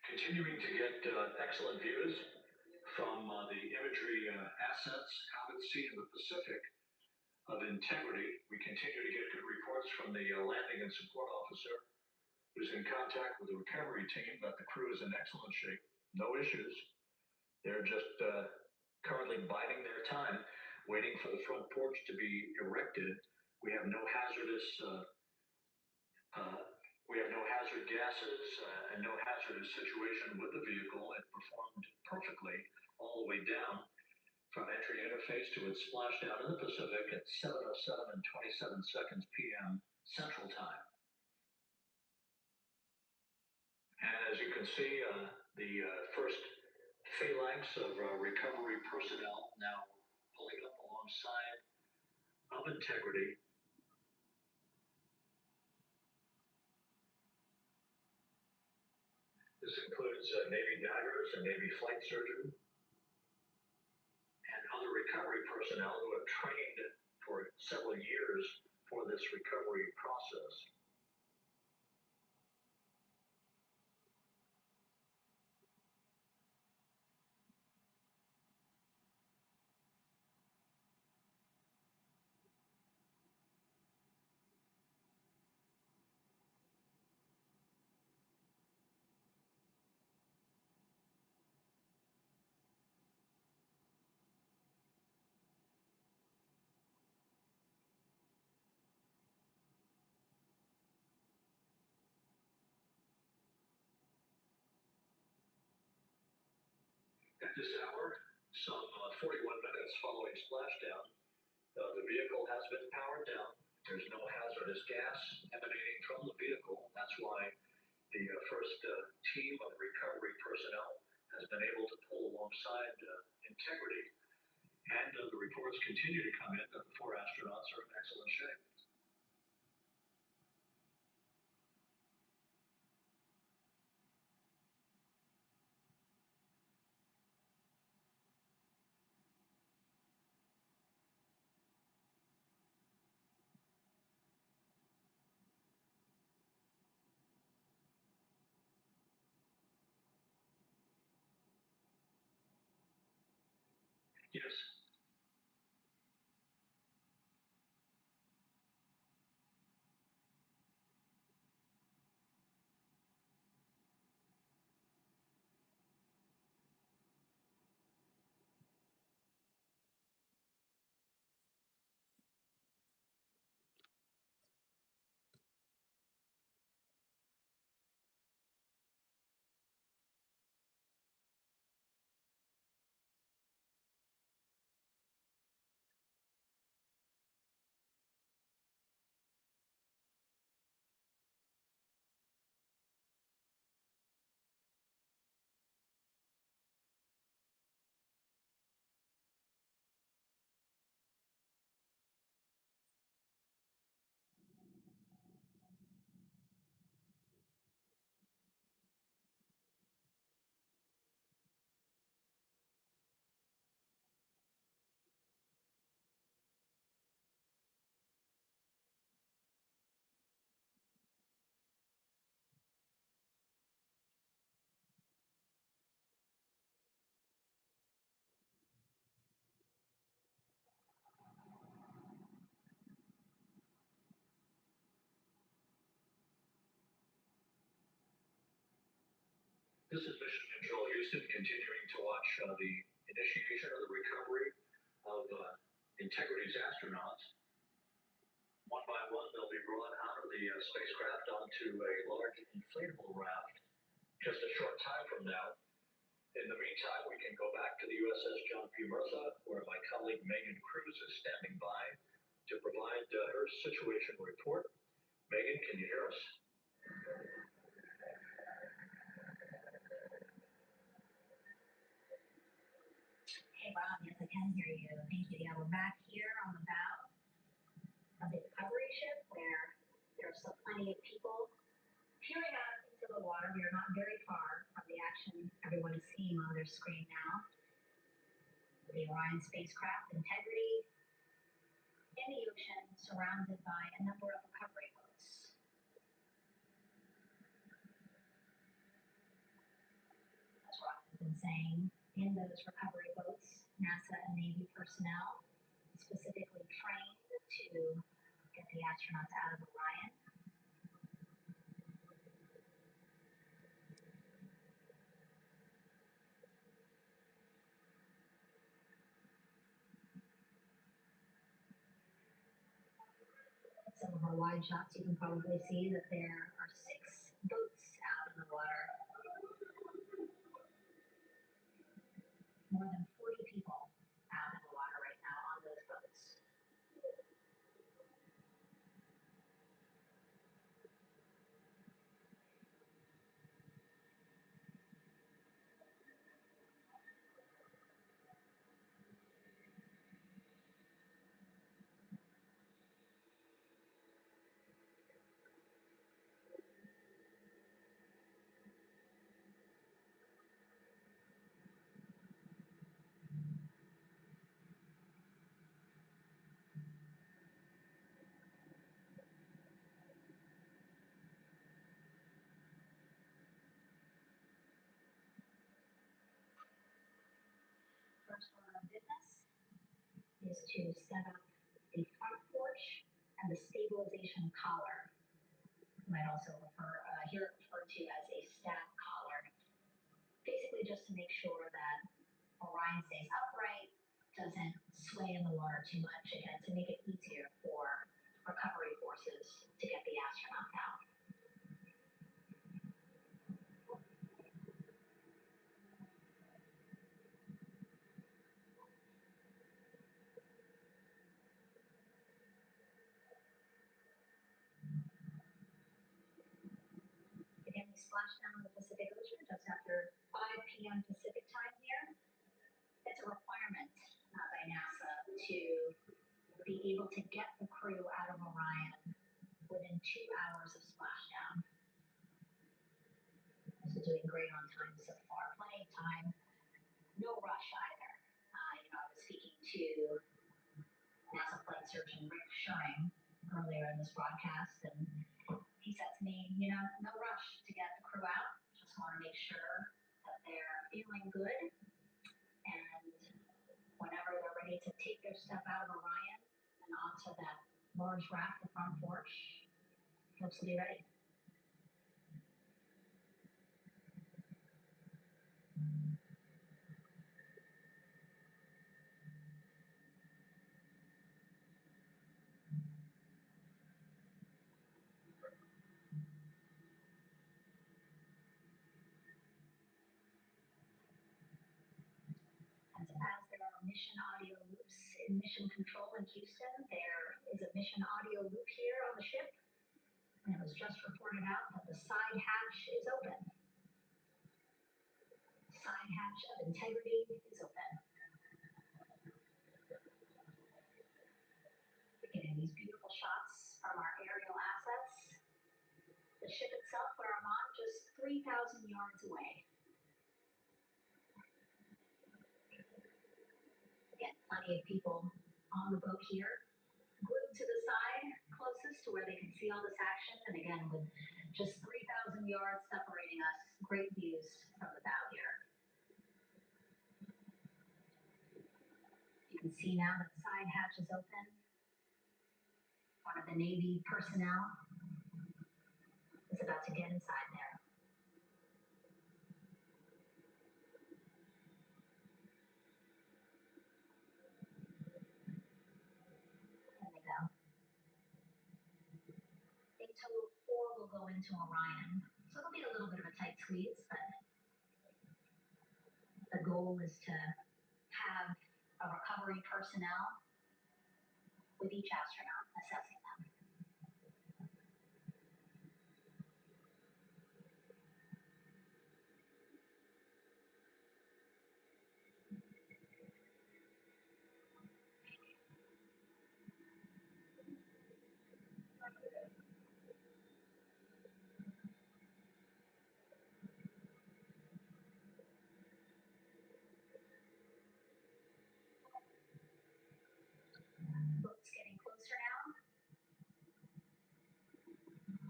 Continuing to get excellent views from the imagery assets out at sea in the Pacific of integrity. We continue to get good reports from the landing and support officer who's in contact with the recovery team that the crew is in excellent shape, no issues. They're just currently biding their time, waiting for the front porch to be erected. We have no hazardous hazard gases and no hazardous situation with the vehicle. It performed perfectly all the way down from entry interface to its splashdown in the Pacific at 7:07 and 27 seconds p.m. Central Time. And as you can see, the first phalanx of recovery personnel now pulling up alongside of integrity. This includes Navy divers and Navy flight surgeons and other recovery personnel who have trained for several years for this recovery process. At this hour, some 41 minutes following splashdown, the vehicle has been powered down. There's no hazardous gas emanating from the vehicle. That's why the first team of recovery personnel has been able to pull alongside integrity. And the reports continue to come in that the 4 astronauts are in excellent shape. Yes. This is Mission Control Houston, continuing to watch the initiation of the recovery of Integrity's astronauts. One by one, they'll be brought out of the spacecraft onto a large inflatable raft just a short time from now. In the meantime, we can go back to the USS John P. Murtha, where my colleague Megan Cruz is standing by to provide her situation report. Megan, can you hear us? Hey Rob, yes I can hear you. Thank you. Yeah, we're back here on the bow of the recovery ship where there's still plenty of people peering out into the water. We are not very far from the action everyone is seeing on their screen now. The Orion spacecraft, Integrity, in the ocean, surrounded by a number of recovery boats. As Rob has been saying, in those recovery boats, NASA and Navy personnel specifically trained to get the astronauts out of Orion. Some of our wide shots, you can probably see that there are 6 boats out in the water. More than 40 people out in the water right now on those boats. First order of business is to set up the front porch and the stabilization collar. You might also hear it referred to as a stack collar. Basically just to make sure that Orion stays upright, doesn't sway in the water too much, again, to make it easier for recovery forces to get the astronauts out. Again, we splashed down in the Pacific Ocean just after 5 p.m. Pacific time here. It's a requirement by now be able to get the crew out of Orion within 2 hours of splashdown. So doing great on time so far. Plenty of time. No rush either. I was speaking to NASA flight surgeon Rick Schuring earlier in this broadcast, and he said to me, no rush to get the crew out. Just want to make sure that they're feeling good, and whenever they're ready to take their stuff out of Orion and onto that large raft, the front porch, folks will be ready. And as there are mission audio loops in mission control in Houston, there is a mission audio loop here on the ship. And it was just reported out that the side hatch is open. Side hatch of integrity is open. We're getting these beautiful shots from our aerial assets. The ship itself, where I'm on, just 3,000 yards away. Again, plenty of people on the boat here, glued to the side, closest to where they can see all this action. And again, with just 3,000 yards separating us, great views from the bow here. You can see now that the side hatch is open. One of the Navy personnel is about to get inside there. There they go. A total of 4 will go into Orion. So it'll be a little bit of a tight squeeze, but the goal is to have a recovery personnel with each astronaut assessing them. Boat's getting closer now.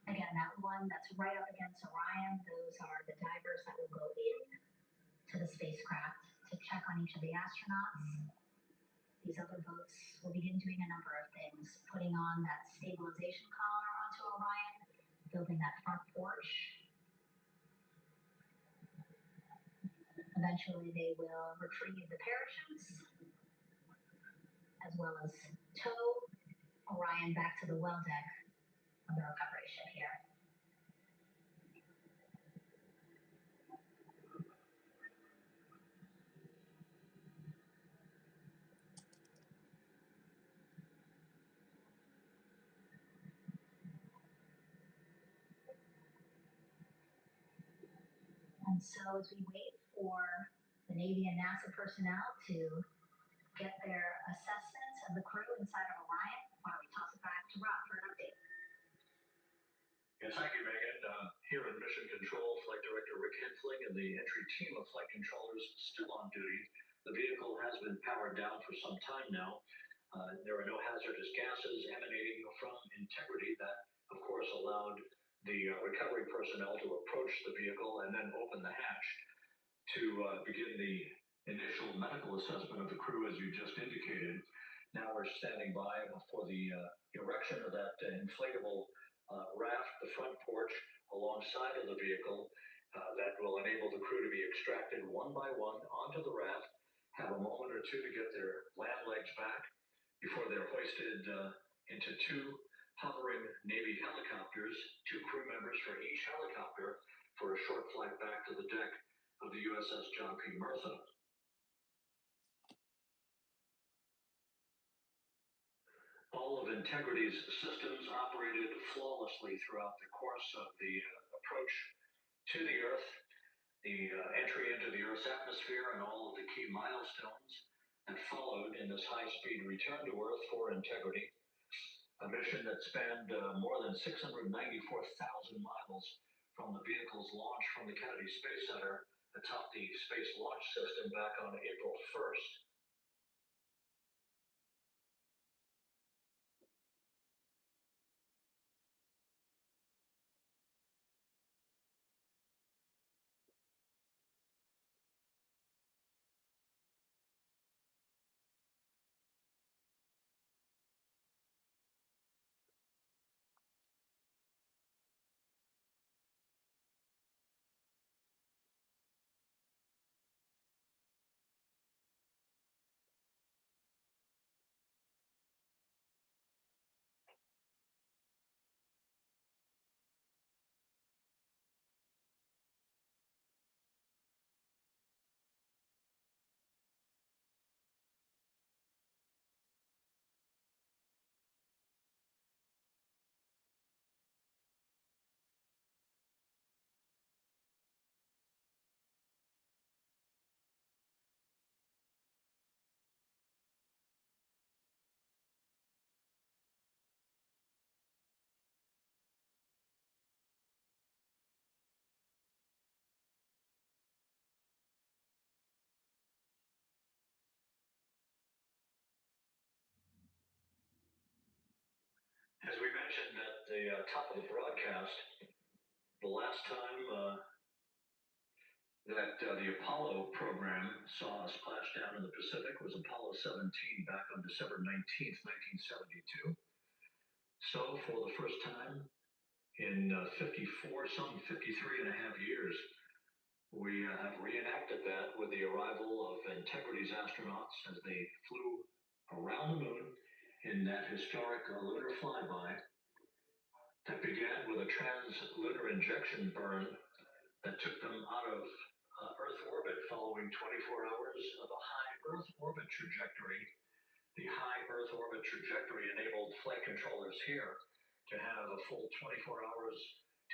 Again, that one that's right up against Orion, those are the divers that will go in to the spacecraft to check on each of the astronauts. These other boats will begin doing a number of things, putting on that stabilization collar onto Orion, building that front porch. Eventually, they will retrieve the parachutes, as well as tow Orion back to the well deck of the recovery ship here. And so as we wait for the Navy and NASA personnel to get their assessments of the crew inside of Orion, why don't we toss it back to Rob for an update? Yes, thank you, Megan. Here in Mission Control, Flight Director Rick Hensling and the entry team of flight controllers still on duty. The vehicle has been powered down for some time now. There are no hazardous gases emanating from integrity. That, of course, allowed the recovery personnel to approach the vehicle and then open the hatch to begin the initial medical assessment of the crew, as you just indicated. Now we're standing by for the erection of that inflatable raft, the front porch, alongside of the vehicle that will enable the crew to be extracted one by one onto the raft, have a moment or two to get their land legs back before they're hoisted into 2 hovering Navy helicopters, 2 crew members for each helicopter, for a short flight back to the deck of the USS John P. Murtha. All of Integrity's systems operated flawlessly throughout the course of the approach to the Earth, the entry into the Earth's atmosphere, and all of the key milestones. that followed in this high-speed return to Earth for integrity, a mission that spanned more than 694,000 miles from the vehicle's launch from the Kennedy Space Center atop the Space Launch System back on April 1st. As we mentioned at the top of the broadcast, the last time that the Apollo program saw a splashdown in the Pacific was Apollo 17 back on December 19th, 1972. So for the first time in 53 and a half years, we have reenacted that with the arrival of Integrity's astronauts as they flew around the moon in that historic lunar flyby that began with a trans-lunar injection burn that took them out of Earth orbit following 24 hours of a high Earth orbit trajectory. The high Earth orbit trajectory enabled flight controllers here to have a full 24 hours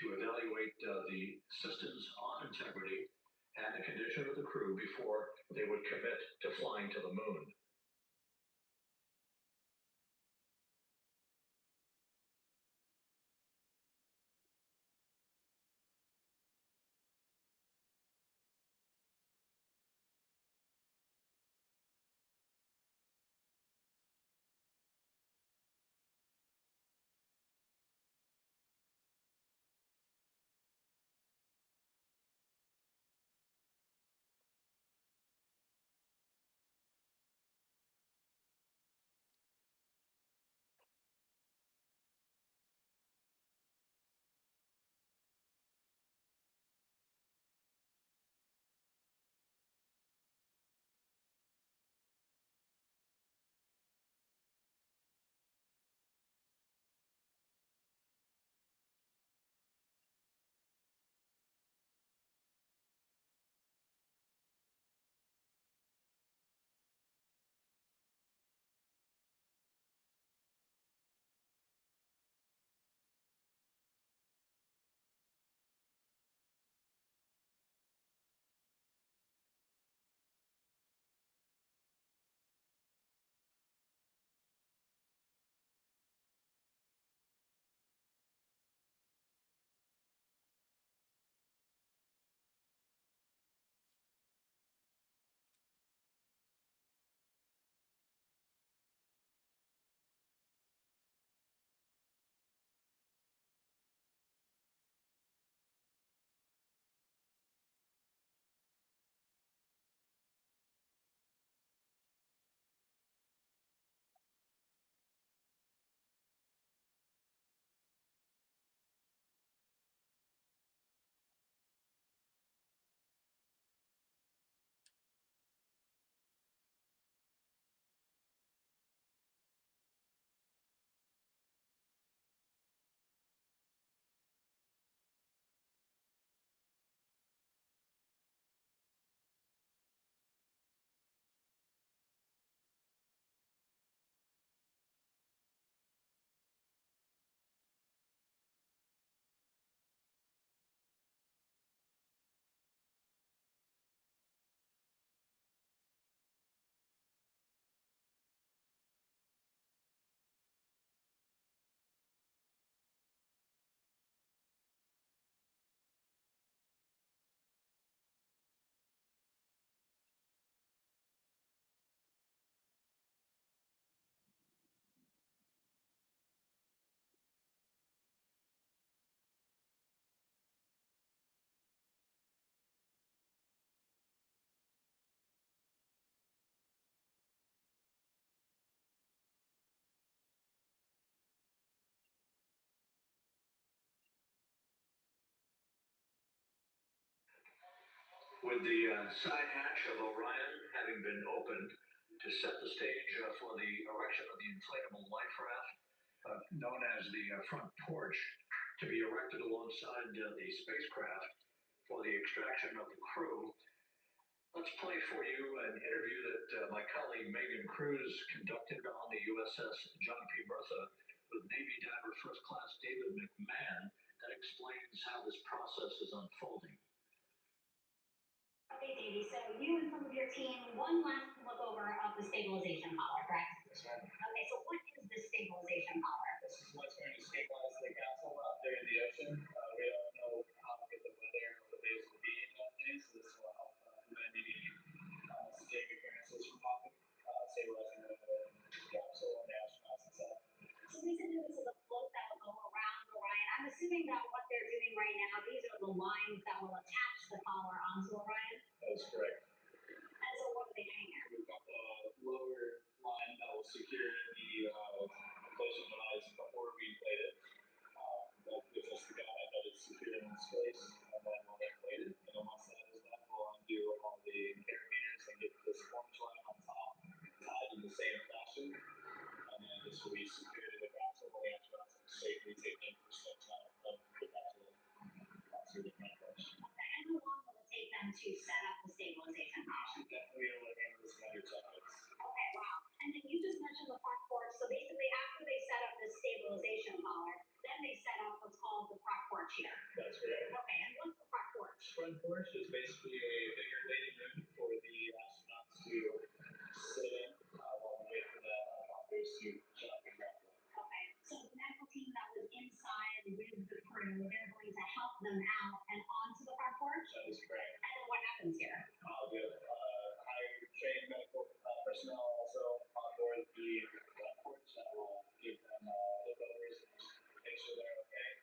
to evaluate the systems on Integrity and the condition of the crew before they would commit to flying to the moon. With the side hatch of Orion having been opened to set the stage for the erection of the inflatable life raft, known as the front porch, to be erected alongside the spacecraft for the extraction of the crew, let's play for you an interview that my colleague Megan Cruz conducted on the USS John P. Bertha with Navy diver First Class David McMahon that explains how this process is unfolding. Okay, Davey, so you and some of your team, one last look over of the stabilization collar, correct? That's right. Okay, so what is the stabilization collar? This is what's going to stabilize the capsule out there in the ocean. We don't know how good the weather or the waves will be in that day, so this will help prevent any unnecessary occurrences from happening, stabilizing the capsule and the astronauts inside. So basically, this is a float that will go around Orion. I'm assuming that what they're doing right now, these are the lines that will attach the collar onto Orion. That is correct. And so what are they doing here? We've got the lower line that will secure the inflation device before we inflate it. That gives us the guide that it's secure in space, and then we'll inflate it. And then once that is done, we'll undo all the carabiners and get this orange line on top tied in the same fashion. And then this will be secured to the capsule, and the astronauts can safely take in for steps out of the capsule through the front porch. Okay, and how long will it take them to set up the stabilization collar? Definitely able to handle this in under 10 minutes. Okay, wow. And then you just mentioned the front porch. So basically, after they set up the stabilization collar, then they set up what's called the front porch here. That's correct. Okay, and what's the front porch? Front porch is basically a bigger waiting room for the astronauts to sit in while we wait for the helicopters to jump and grab them. Okay, so the medical team that was inside with the crew, they're going to help them out and onto the front porch? That is correct. And then what happens here? We have higher trained medical personnel also on board the front porch that will give them look overs and just make sure they're okay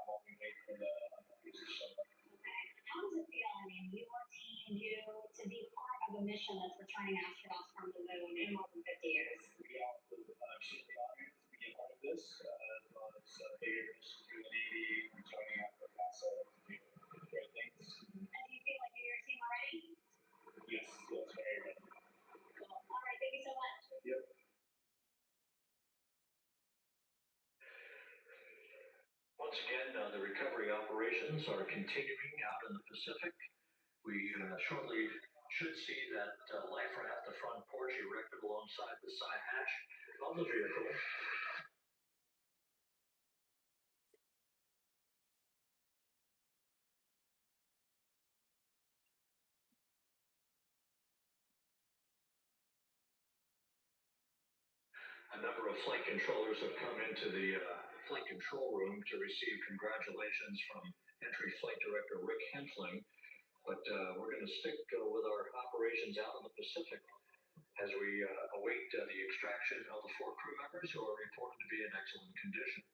while we wait for the helicopters to show up. Okay, how does it feel? I mean, your team, you, to be part of a mission that's returning astronauts from the moon in more than 50 years? We are extremely honored to be a part of this, as well as bigger mission to the Navy and joining up with NASA to do great things. And do you feel like you're your team already? Yes, that's very ready. Cool. All right, thank you so much. Yep. Once again, the recovery operations are continuing out in the Pacific. We shortly should see that life raft, the front porch, erected alongside the side hatch of the vehicle. A number of flight controllers have come into the flight control room to receive congratulations from entry flight director Rick Hensling. But we're going to stick with our operations out in the Pacific as we await the extraction of the 4 crew members who are reported to be in excellent condition.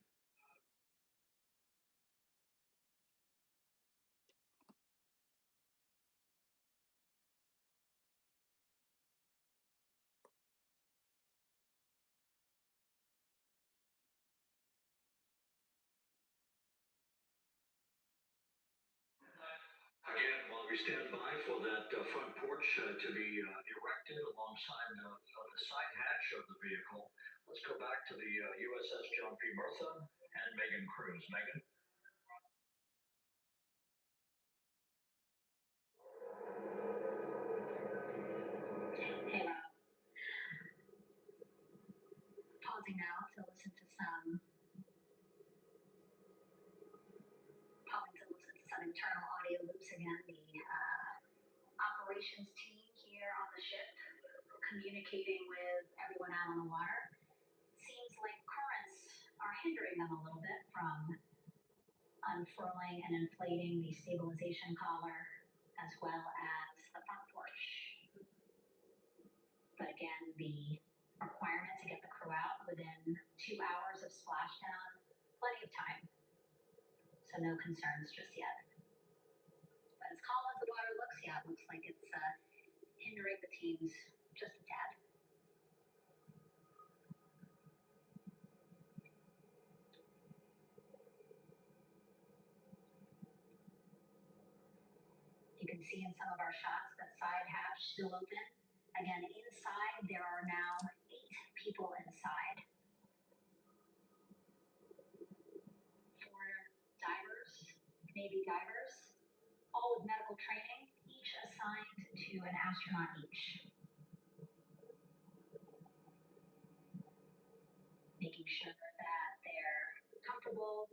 Again, while we stand by for that front porch to be erected alongside the side hatch of the vehicle, let's go back to the USS John P. Bertha and Megan Cruz. Megan? Hey, Rob. Pausing now to listen to some internal audio loops again. The operations team here on the ship communicating with everyone out on the water. It seems like currents are hindering them a little bit from unfurling and inflating the stabilization collar as well as the front porch. But again, the requirement to get the crew out within 2 hours of splashdown, plenty of time. So no concerns just yet. But as calm as the water looks, yeah, it looks like it's hindering the teams just a tad. You can can see in some of our shots that side hatch still open. Again, inside there are now 8 people inside. 4 divers, Navy divers, all with medical training, each assigned to an astronaut each. Making sure that they're comfortable,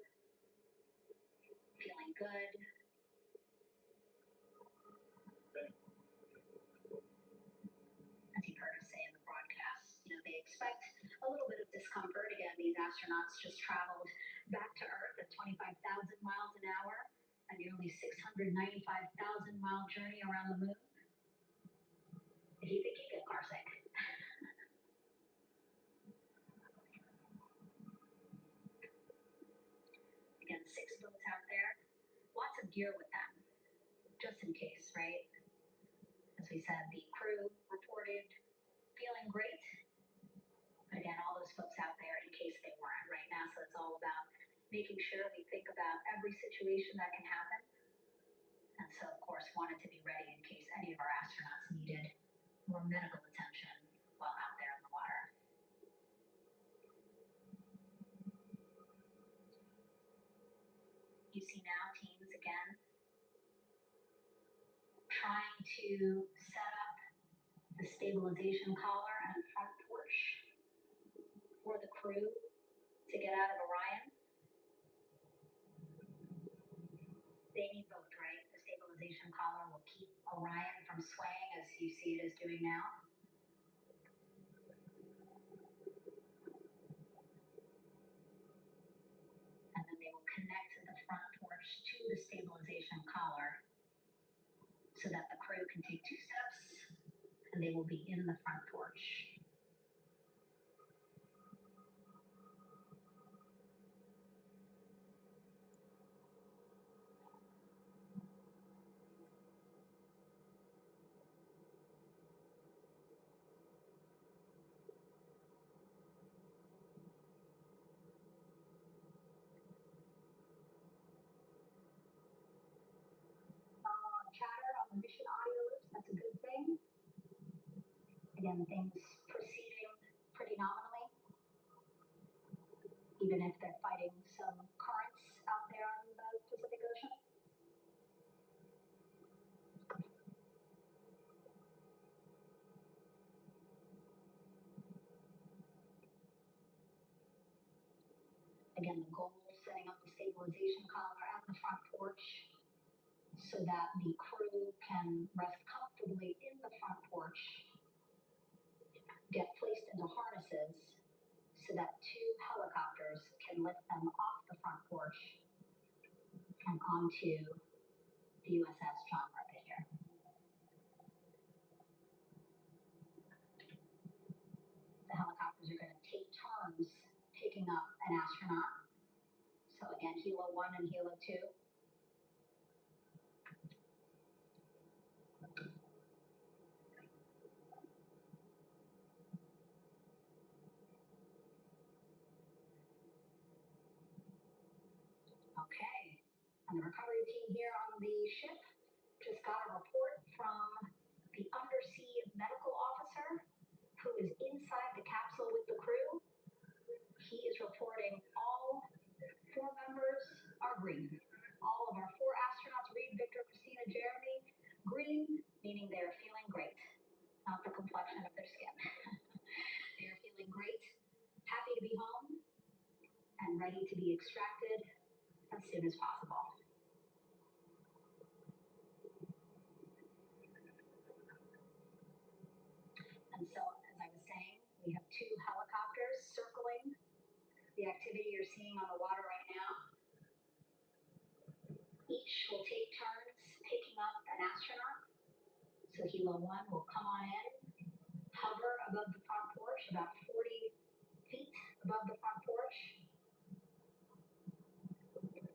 feeling good. As you heard us say in the broadcast, they expect a little bit of discomfort. Again, these astronauts just traveled back to Earth at 25,000 miles an hour, a nearly 695,000-mile journey around the moon. If you think you get carsick. Again, 6 boats out there, lots of gear with them, just in case, right? As we said, the crew reported feeling great. But again, all those folks out there, in case they weren't, right? NASA is all about making sure we think about every situation that can happen. And so, of course, wanted to be ready in case any of our astronauts needed more medical attention while out there in the water. You see now teams again trying to set up the stabilization collar and front porch for the crew to get out of Orion. They need both, right? The stabilization collar will keep Orion from swaying as you see it is doing now. And then they will connect the front porch to the stabilization collar so that the crew can take 2 steps and they will be in the front porch. Chatter on the mission audio loops, that's a good thing. Again, things proceeding pretty nominally, even if they're fighting some currents out there on the Pacific Ocean. Again, the goal is setting up the stabilization collar at the front porch so that the crew can rest comfortably in the front porch, get placed into harnesses so that 2 helicopters can lift them off the front porch and onto the USS John Market here. The helicopters are going to take turns picking up an astronaut. So again, Helo 1 and Helo 2. Okay, and the recovery team here on the ship just got a report from the undersea medical officer who is inside the capsule with the crew. He is reporting all 4 members are green. All of our 4 astronauts, Reed, Victor, Christina, Jeremy, green, meaning they are feeling great, not the complexion of their skin. They are feeling great, happy to be home, and ready to be extracted as soon as possible. And so, as I was saying, we have 2 helicopters circling the activity you're seeing on the water right now. Each will take turns picking up an astronaut. So Helo 1 will come on in, hover above the front porch, about 40 feet above the front porch.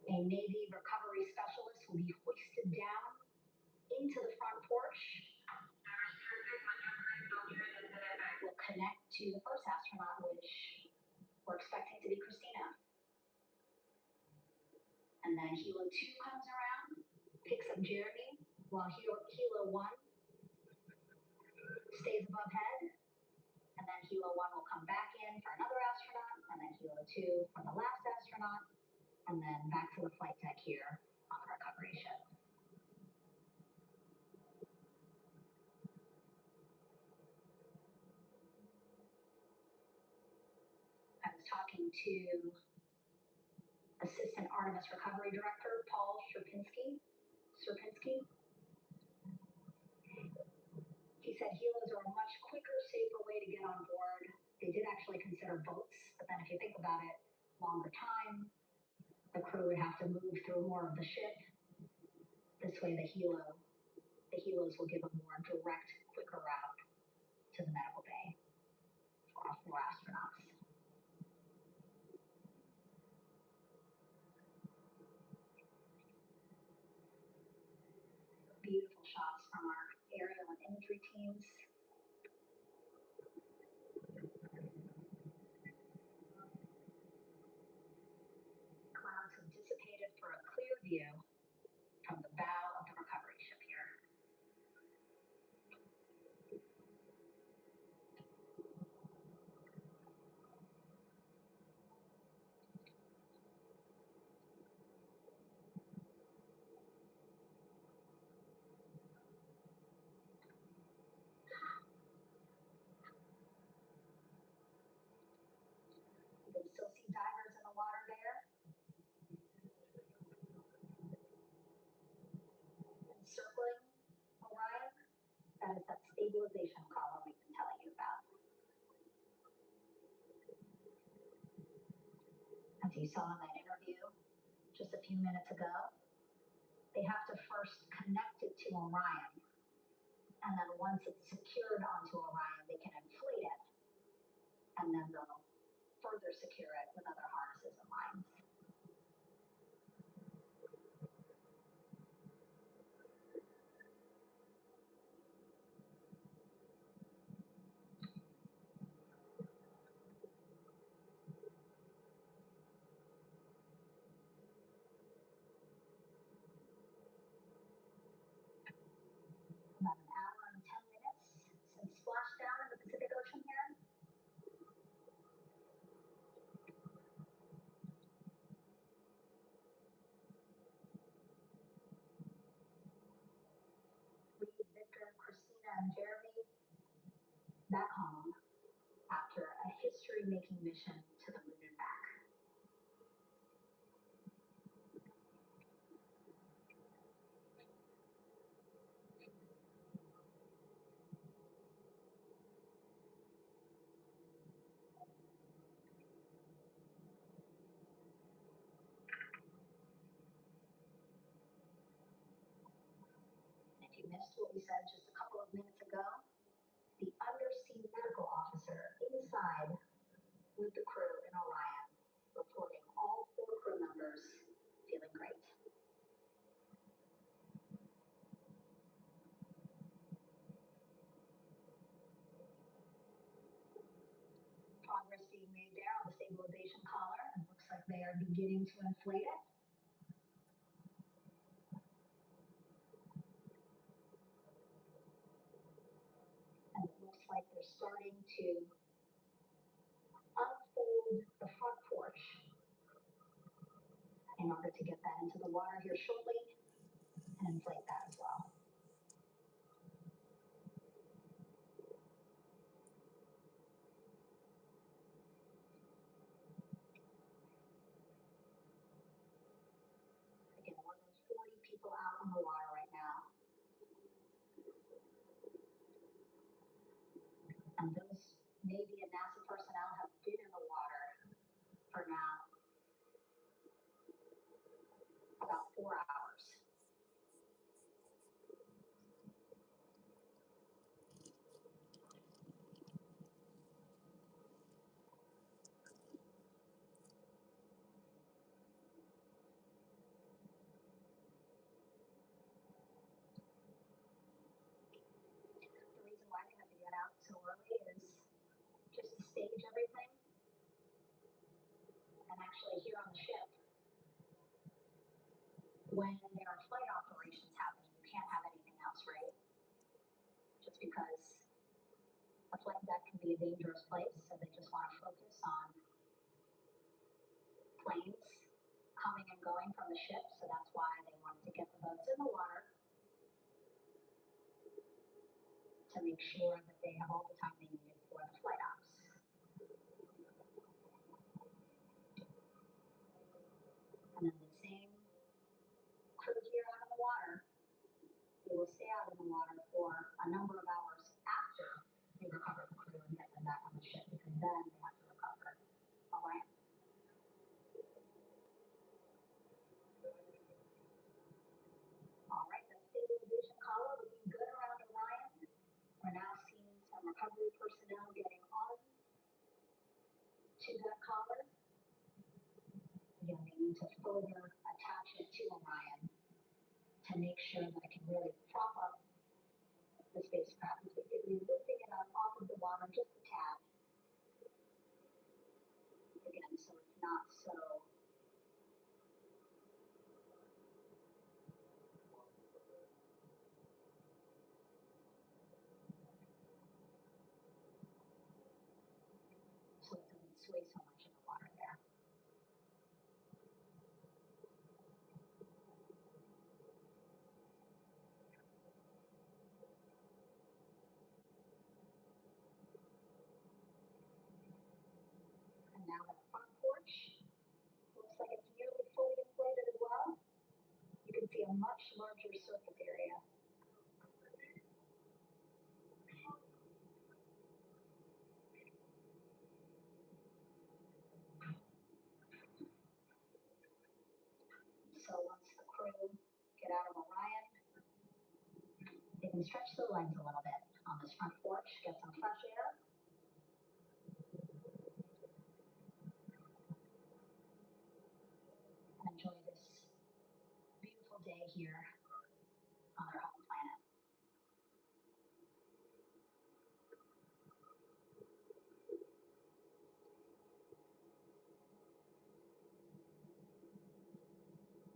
A Navy recovery specialist will be hoisted down into the front porch. Will connect to the first astronaut, which we're expecting to be Christina. And then Helo 2 comes around, picks up Jeremy, while Helo 1 stays above head, and then Helo 1 will come back in for another astronaut, and then Helo 2 for the last astronaut, and then back to the flight deck here on the recovery ship. I was talking to Assistant Artemis Recovery Director Paul Sierpinski. He said helos are a much quicker, safer way to get on board. They did actually consider boats, but then if you think about it, longer time, the crew would have to move through more of the ship. This way the helos will give a more direct, quicker route to the medical bay for all 4 astronauts. Beautiful shots from our aerial and imagery teams. Clouds have dissipated for a clear view from the bow of the recovery ship here. You can still see divers in the water there. Encircling Orion, that is that stabilization column we've been telling you about. As you saw in that interview just a few minutes ago, they have to first connect it to Orion, and then once it's secured onto Orion, they can inflate it, and then they'll further secure it with other harnesses and lines. About an hour and 10 minutes since splashdown in the Pacific Ocean here. Reed, Victor, Christina, and Jeremy back home after a history-making mission to the moon and back. And if you missed what we said just a couple of minutes ago, the undersea medical officer inside with the crew in Orion, reporting all 4 crew members feeling great. Progress being made there on the stabilization collar. It looks like they are beginning to inflate it. And it looks like they're starting to unfold the front porch in order to get that into the water here shortly and inflate that as well. Again, more than 40 people out in the water right now. And those Navy and NASA personnel have been in the water for now about 4 hours. The reason why they had to get out so early is just to stage everything. And actually here on the ship, when there are flight operations happening, you can't have anything because the flight deck can be a dangerous place, so they just want to focus on planes coming and going from the ship, so that's why they wanted to get the boats in the water to make sure that they have all the time they needed for the flight ops. And then the same crew here out in the water, they will stay out in the water for a number of hours after they recover the crew and get them back on the ship, because then they have to recover. All right. All right, that stabilization collar looking good around Orion. We're now seeing some recovery personnel getting on to that collar. Again, they need to further attach it to Orion to make sure that it can really prop up the spacecraft. It's basically lifting it up off of the water just a tad. Again, so it's not so so it doesn't sway so much in the water there. And now that front porch looks like it's nearly fully inflated as well. You can see a much larger surface area. So once the crew get out of Orion, they can stretch their legs a little bit on this front porch, get some fresh air, and enjoy this beautiful day here on their home planet.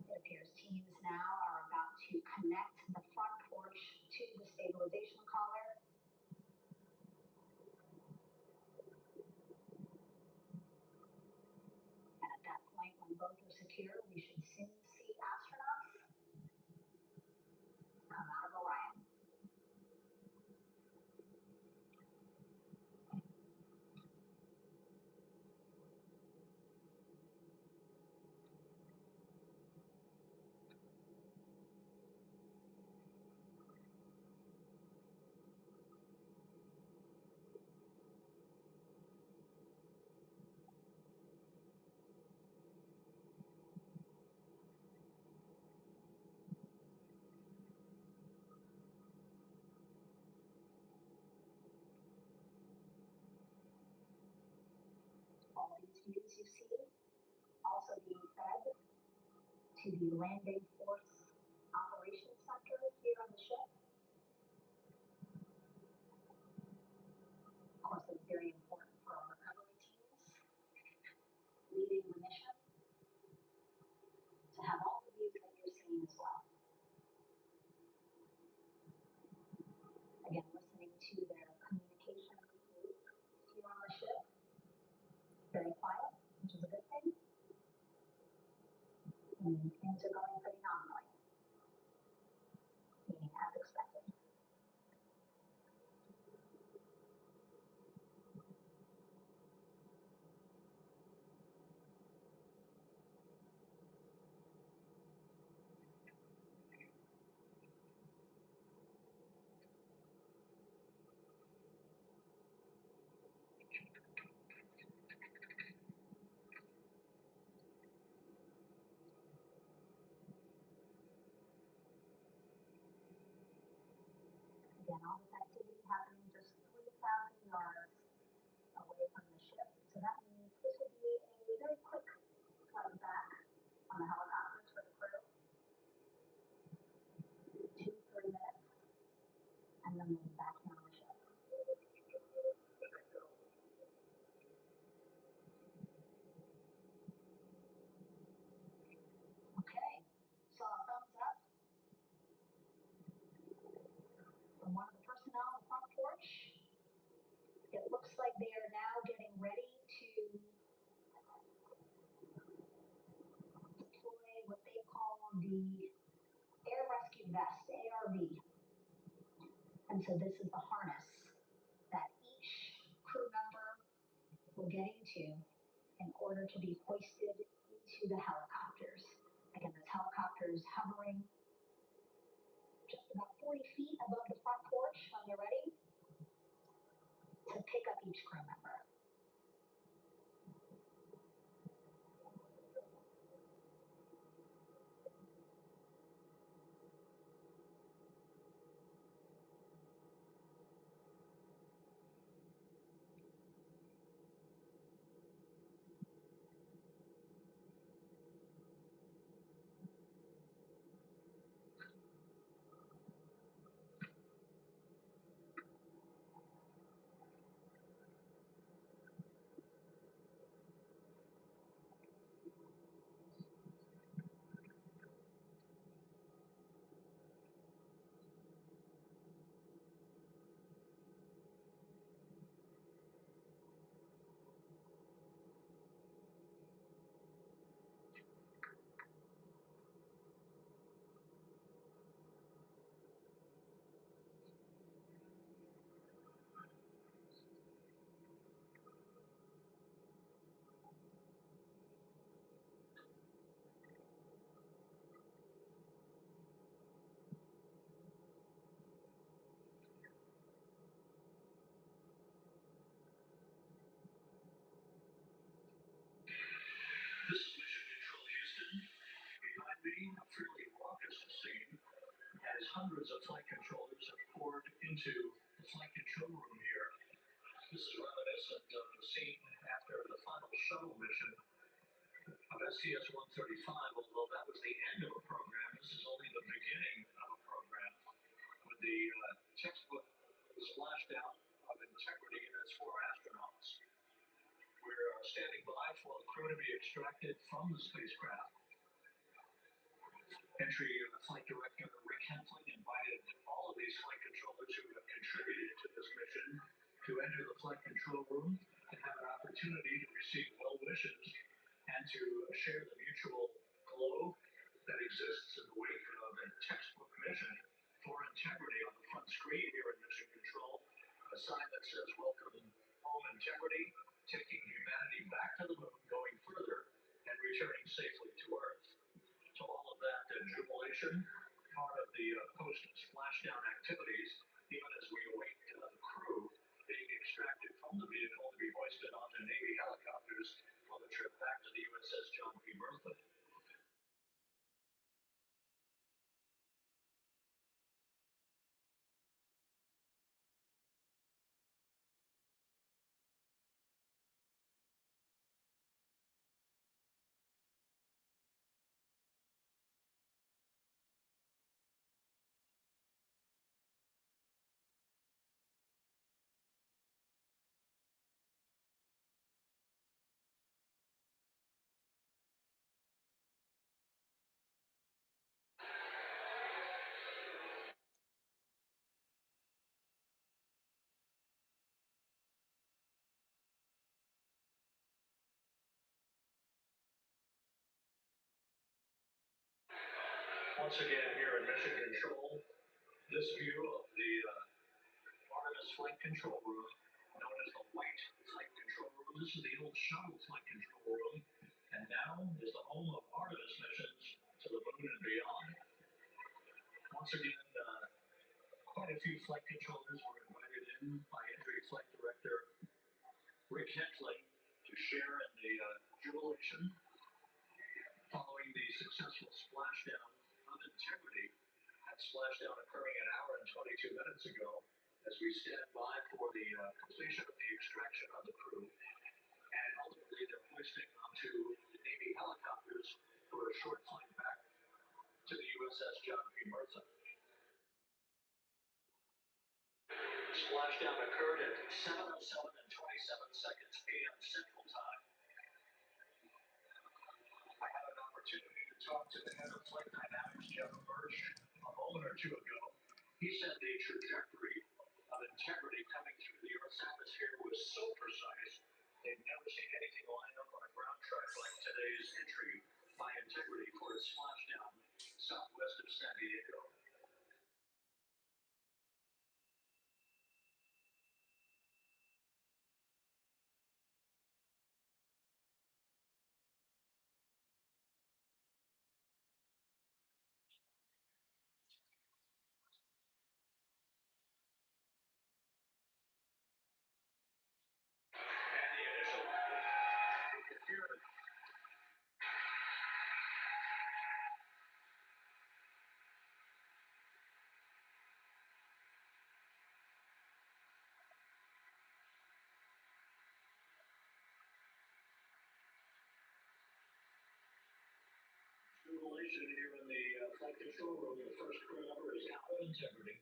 It appears teams now are about to connect the front porch to the stabilization collar. And at that point, when both are secure, we should soon see astronauts come out of Orion. All these views you see also being fed to the landing force operations center here on the ship. Of course, it's very important for our recovery teams leading the mission to have all the views that you're seeing as well. Again, listening to their communication loop here on the ship. Very quiet, which is a good thing. And things are going pretty nominally, meaning as expected. Again, all this activity happening just 3,000 yards away from the ship. So that means this will be a very quick flight back on the helicopters for the crew. 2-3 minutes, and then we'll be back here on the ship. Okay, so a thumbs up from one of the personnel on the front And so this is the harness that each crew member will get into in order to be hoisted into the helicopters. Again, this helicopter is hovering just about 40 feet above the front porch when you're ready to pick up each crew member. This is Mission Control Houston. Behind me, a fairly raucous scene as hundreds of flight controllers have poured into the flight control room here. This is reminiscent of the scene after the final shuttle mission of STS-135, although that was the end of a program. This is only the beginning of a program with the textbook splashdown of integrity and its four astronauts. We're standing by for the crew to be extracted from the spacecraft. Entry Flight Director Rick Hempling invited all of these flight controllers who have contributed to this mission to enter the flight control room and have an opportunity to receive well wishes and to share the mutual glow that exists in the wake of a textbook mission for integrity. On the front screen here in Mission Control, a sign that says "Welcome Home Integrity, taking humanity back to the moon, going further, and returning safely to Earth." So all of that jubilation, part of the post-splashdown activities, even as we await the crew being extracted from the vehicle to be hoisted onto Navy helicopters for the trip back to the USS John P. Murtha. Once again here in Mission Control, this view of the Artemis Flight Control Room, known as the White Flight Control Room. This is the old shuttle flight control room, and now is the home of Artemis missions to the moon and beyond. Once again, quite a few flight controllers were invited in by Entry Flight Director Rick Hempling to share in the jubilation following the successful splashdown of integrity. That splashdown occurring an hour and 22 minutes ago as we stand by for the completion of the extraction of the crew, and ultimately they're hoisting onto the Navy helicopters for a short flight back to the USS John P. Murtha. Splashdown occurred at 7:07 and 27 seconds p.m. Central Time. I had an opportunity to talk to the head of Flight Dynamics, Jeff Birch, a moment or two ago. He said the trajectory of integrity coming through the Earth's atmosphere was so precise, they've never seen anything line up on a ground track like today's entry by integrity for a splashdown southwest of San Diego. visualization here in the flight control room. The first crew member is out of integrity.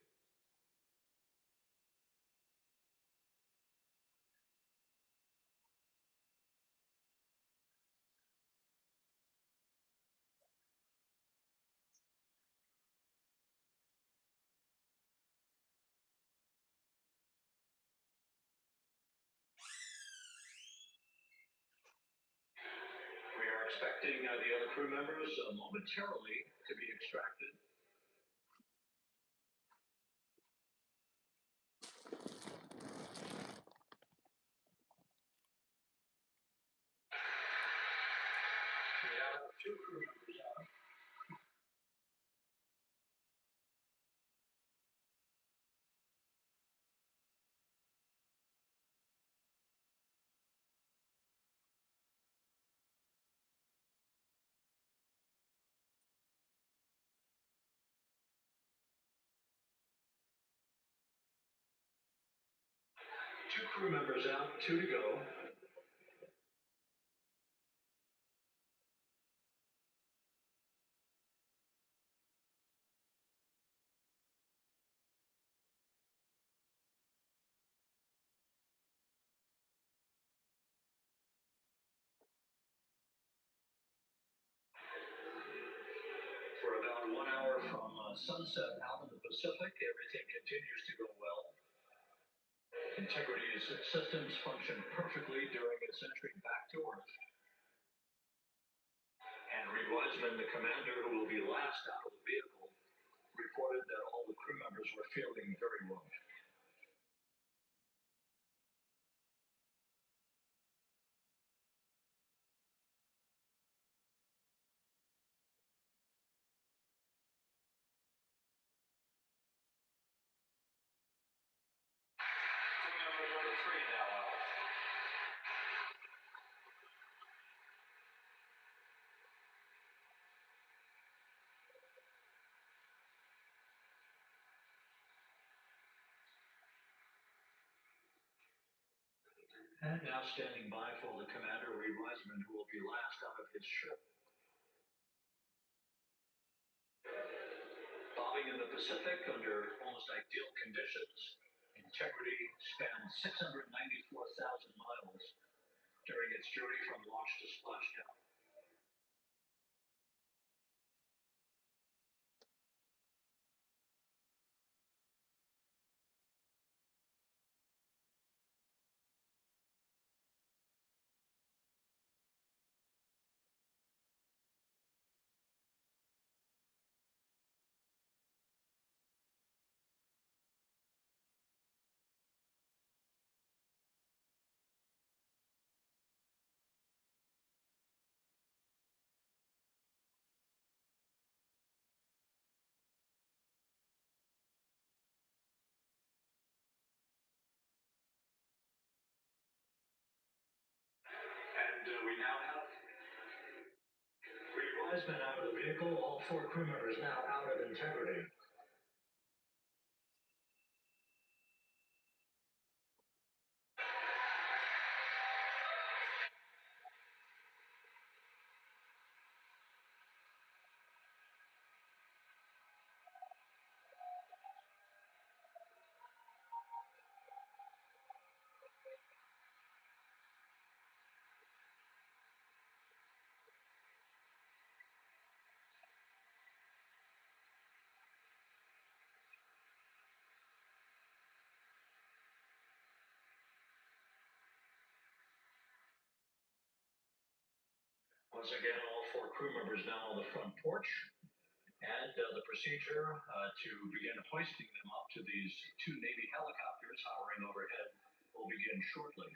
We are expecting the other crew members momentarily to be extracted. We now have two crew members out. Two crew members out, two to go. For about 1 hour from sunset out in the Pacific, everything continues to go well. Integrity's systems function perfectly during its entry back to Earth. And Reed Wiseman, the commander who will be last out of the vehicle, reported that all the crew members were feeling very well. Crew member number 3 now out. And now standing by for the commander, Reed Wiseman, who will be last out of his ship. Bobbing in the Pacific under almost ideal conditions, Integrity spans 694,000 miles during its journey from launch to splashdown. And we now have Reed Wiseman out of the vehicle, all 4 crew members now out of Integrity. Once again, all 4 crew members now on the front porch. And the procedure to begin hoisting them up to these 2 Navy helicopters hovering overhead will begin shortly.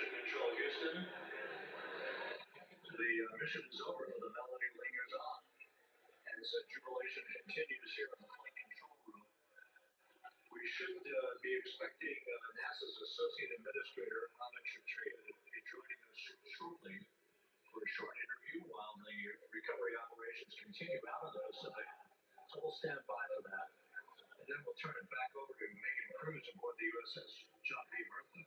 Mission Control Houston. The mission is over, but the melody lingers on as jubilation continues here in the flight control room. We should be expecting NASA's Associate Administrator, Amit Shatria, to be joining us shortly for a short interview while the recovery operations continue out of the Pacific. So we'll stand by for that. And then we'll turn it back over to Megan Cruz aboard the USS John B. Bertha.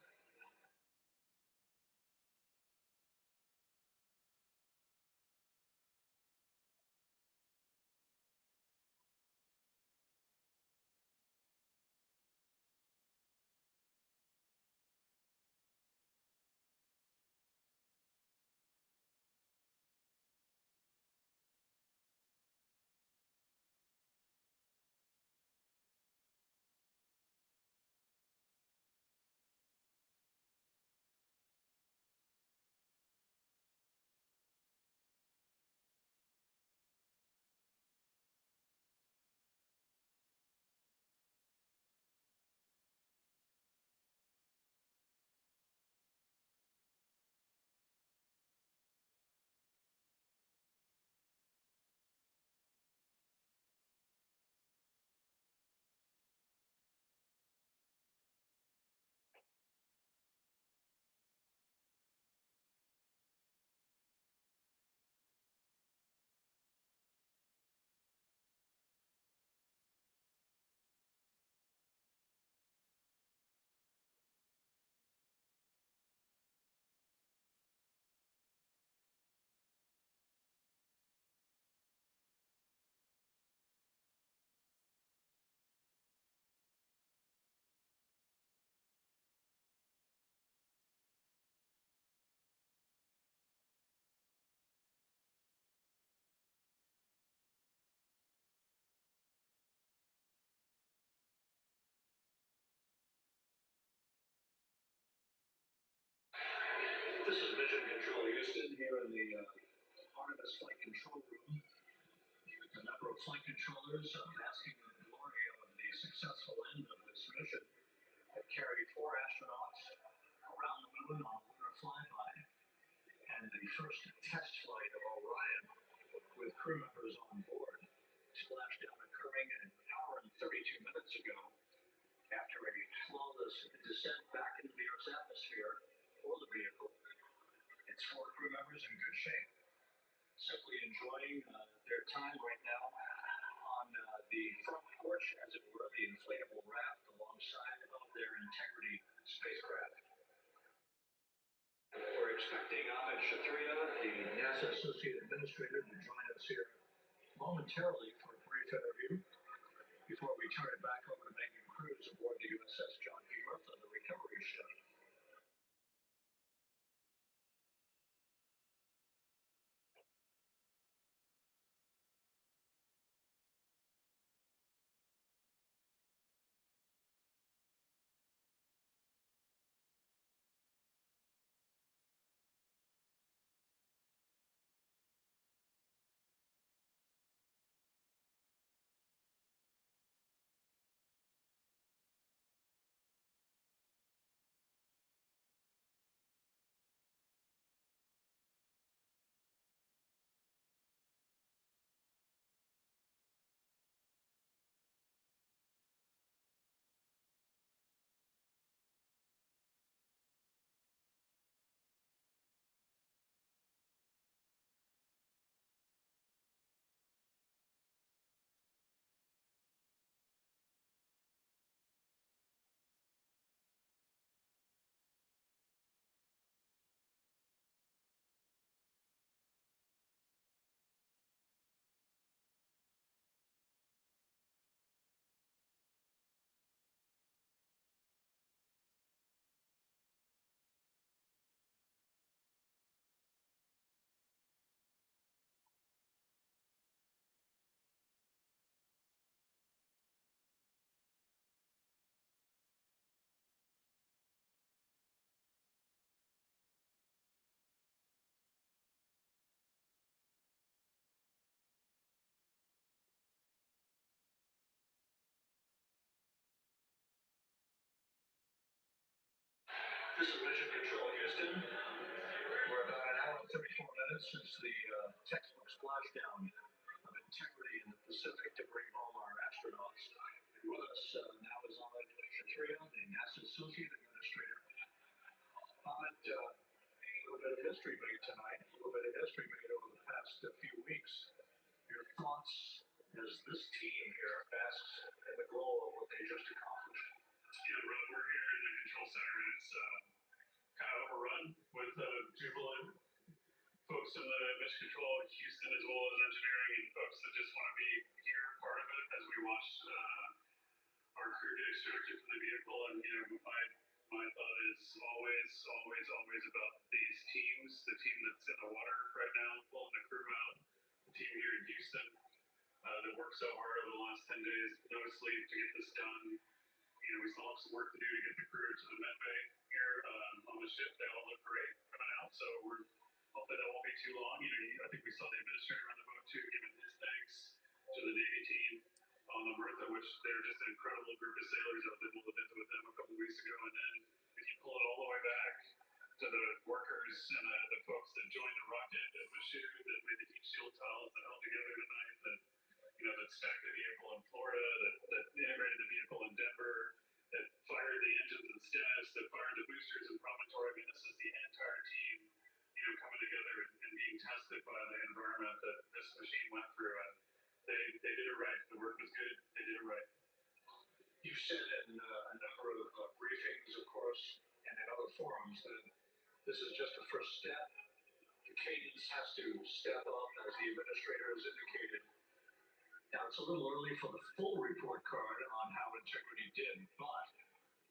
This is Mission Control Houston here in the Artemis Flight Control Room. A number of flight controllers basking in the glory of the successful end of this mission have carried 4 astronauts around the moon on a lunar flyby and the first test flight of Orion with crew members on board. Splashdown occurring an hour and 32 minutes ago after a flawless descent back into the Earth's atmosphere for the vehicle. Its 4 crew members in good shape, simply enjoying their time right now on the front porch, as it were, the inflatable raft alongside of their Integrity spacecraft. We're expecting Amit Shatria, the NASA Associate Administrator, to join us here momentarily for a brief interview before we turn it back over to Megan Cruz aboard the USS John B. Bertha, the recovery ship. This is Mission Control Houston. We're about an hour and 34 minutes since the textbook splashdown of integrity in the Pacific to bring home our astronauts. With us now is Ahmed Shatria, the NASA Associate Administrator. Ahmed, a little bit of history made tonight, a little bit of history made over the past few weeks. Your thoughts as this team here basks in the glow of what they just accomplished. Yeah, we're here in the control center, and it's kind of overrun with jubilant folks in the mission control, Houston, as well as engineering, and folks that just want to be here, part of it, as we watch our crew get extracted from the vehicle. And my thought is always about these teams. The team that's in the water right now, pulling the crew out. The team here in Houston that worked so hard over the last 10 days, no sleep to get this done. We still have some work to do to get the crew to the med bay here on the ship. They all look great coming out, so we're hopefully that won't be too long. I think we saw the administrator on the boat too, giving his thanks to the Navy team on the Bertha, which they're just an incredible group of sailors. I was able to visit with them a couple of weeks ago, and then if you pull it all the way back to the workers and the folks that joined the rocket at Michoud, that made the heat shield tiles that held together tonight, that stacked the vehicle in Florida, that integrated the vehicle in Denver, that fired the engines in Stennis, that fired the boosters in Promontory. I mean, this is the entire team, coming together and being tested by the environment that this machine went through. And they did it right. The work was good. They did it right. You said in a number of briefings, of course, and in other forums that this is just the first step. The cadence has to step up, as the administrator has indicated. Now, it's a little early for the full report card on how integrity did, but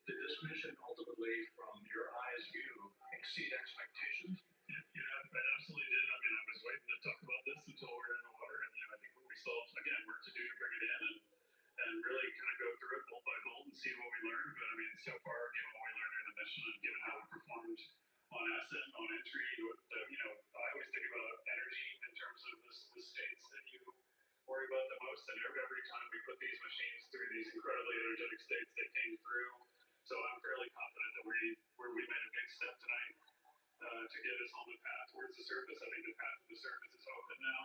did this mission ultimately, from your eyes view, exceed expectations? Yeah, it absolutely did. I mean, I was waiting to talk about this until we were in the water, and I think we still have, again, work to do to bring it in and really kind of go through it bolt by bolt and see what we learned. But I mean, so far, given what we learned during the mission and given how we performed on ascent, on entry, I always think about energy in terms of the states that you worry about the most. And every time we put these machines through these incredibly energetic states, they came through. So I'm fairly confident that we made a big step tonight to get us on the path towards the surface. I think the path to the surface is open now.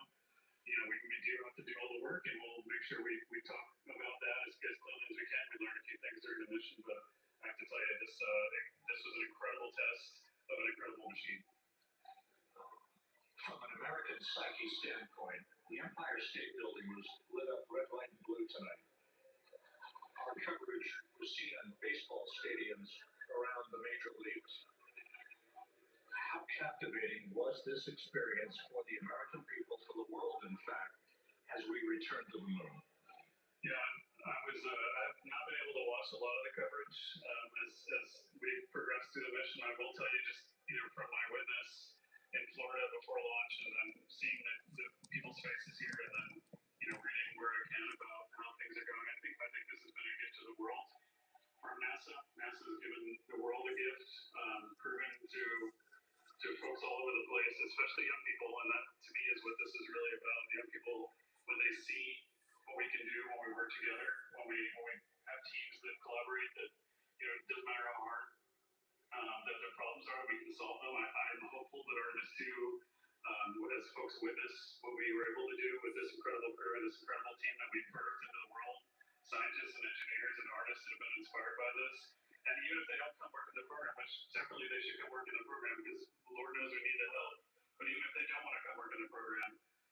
We do have to do all the work, and we'll make sure we talk about that as clearly as we can. We learned a few things during the mission, but I have to tell you, this was an incredible test of an incredible machine. From an American psyche standpoint, the Empire State Building was lit up red, white, and blue tonight. Our coverage was seen in baseball stadiums around the major leagues. How captivating was this experience for the American people, for the world, in fact, as we returned to the moon? Yeah, I've not been able to watch a lot of the coverage as we progressed through the mission. I will tell you, just from my witness in Florida before launch, and then seeing the people's faces here, and then reading where I can about how things are going. I think this has been a gift to the world from NASA. NASA has given the world a gift, proving to folks all over the place, especially young people, and that to me is what this is really about. Young people, when they see what we can do when we work together, when we have teams that collaborate, that it doesn't matter how hard that the problems are, we can solve them. I'm hopeful that Artemis II, as folks witness what we were able to do with this incredible crew and this incredible team that we birthed into the world, scientists and engineers and artists that have been inspired by this. And even if they don't come work in the program, which separately they should come work in the program because Lord knows we need the help. But even if they don't want to come work in the program,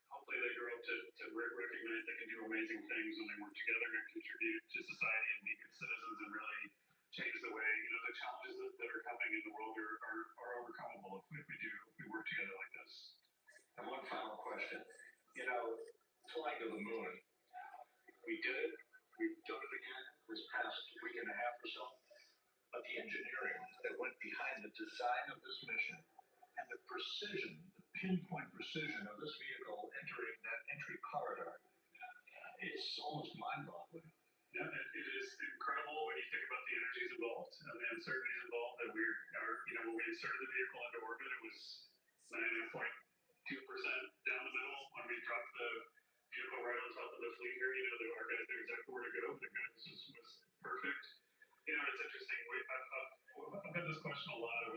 hopefully they grow up to recognize they can do amazing things when they work together and contribute to society and be good citizens and really change the way, the challenges that are coming in the world are overcomable if we work together like this. And one final question. Flying to the moon, we did it. We've done it again this past week and a half or so. But the engineering that went behind the design of this mission and the precision, the pinpoint precision of this vehicle entering that entry corridor, it's almost mind-boggling. Yeah, it is incredible when you think about the energies involved and the uncertainties involved. That when we inserted the vehicle into orbit, it was 99.2% down the middle. When we dropped the vehicle right on top of the fleet here, our guys knew exactly where to go. The guidance was perfect. It's interesting. I've got this question a lot of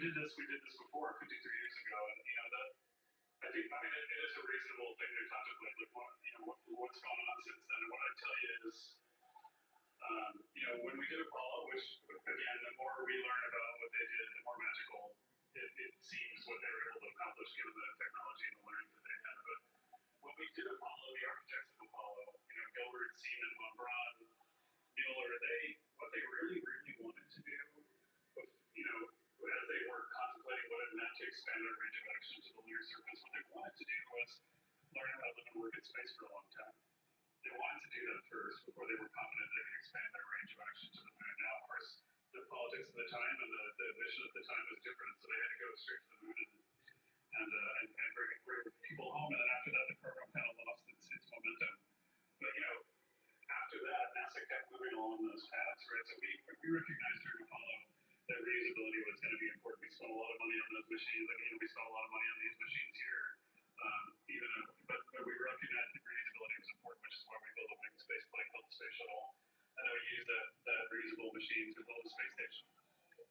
did this before 53 years ago, and that I think it is a reasonable thing to contemplate. Like what's gone on since then. And what I tell you is, when we did Apollo, which again, the more we learn about what they did, the more magical it seems what they were able to accomplish given the technology and the learning that they had. But when we did Apollo, the architects of Apollo, Gilbert, Seaman, von Braun, Mueller, what they really, really wanted to do, as they were contemplating what it meant to expand their range of action to the lunar surface, what they wanted to do was learn how to live and work in space for a long time. They wanted to do that first before they were confident they could expand their range of action to the moon. Now, of course, the politics of the time and the mission at the time was different, so they had to go straight to the moon and bring people home. And then after that, the program kind of lost its momentum. But after that, NASA kept moving along those paths, right? So we recognized during Apollo that reusability was going to be important. We spent a lot of money on those machines. We spent a lot of money on these machines here. But we recognized that reusability was important, which is why we built a winged space plane called the Space Shuttle. And then we used that reusable machine to build a space station.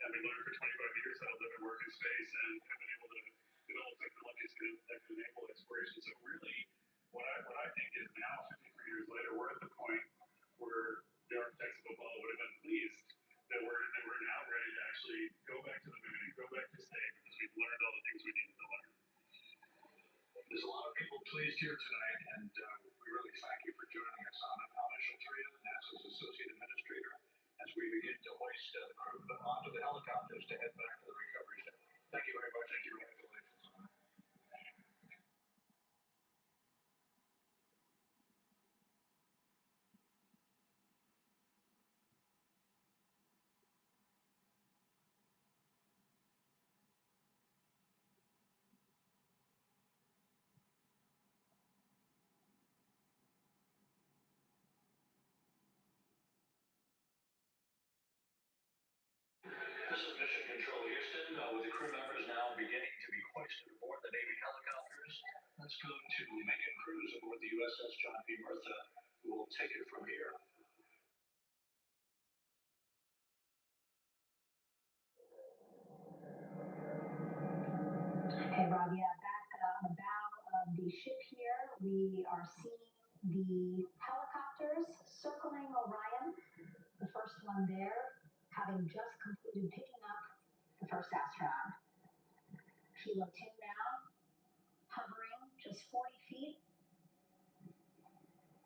And we learned for 25 years how to live and work in space and have been able to develop technologies that can enable exploration. So really, what I think is now, 53 years later, we're at the point where the architects of Apollo would have been pleased that we're now ready to actually go back to the moon and go back to stay because we've learned all the things we needed to learn. There's a lot of people pleased here tonight, and we really thank you for joining us. I'm Amish Altria, NASA's Associate Administrator, as we begin to hoist the crew onto the helicopters to head back to the recovery ship. Thank you very much, and congratulations on that. This is Mission Control Houston, with the crew members now beginning to be hoisted aboard the Navy helicopters. Let's go to Megan Cruz aboard the USS John P. Murtha, who will take it from here. Hey, Rob, yeah, back on the bow of the ship here, we are seeing the helicopters circling Orion, the first one there, having just completed picking up the first astronaut. Kilo 2 now, hovering just 40 feet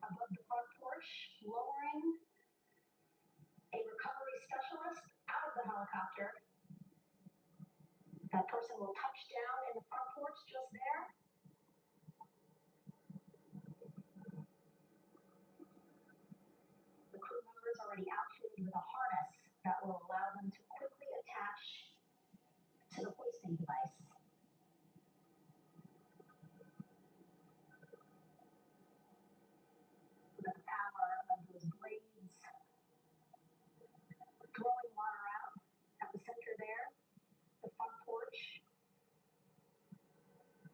above the front porch, lowering a recovery specialist out of the helicopter. That person will touch down in the front porch just there. The crew member is already outfitted with a harness that will allow them to quickly attach to the hoisting device. With the power of those blades throwing water out at the center there, the front porch,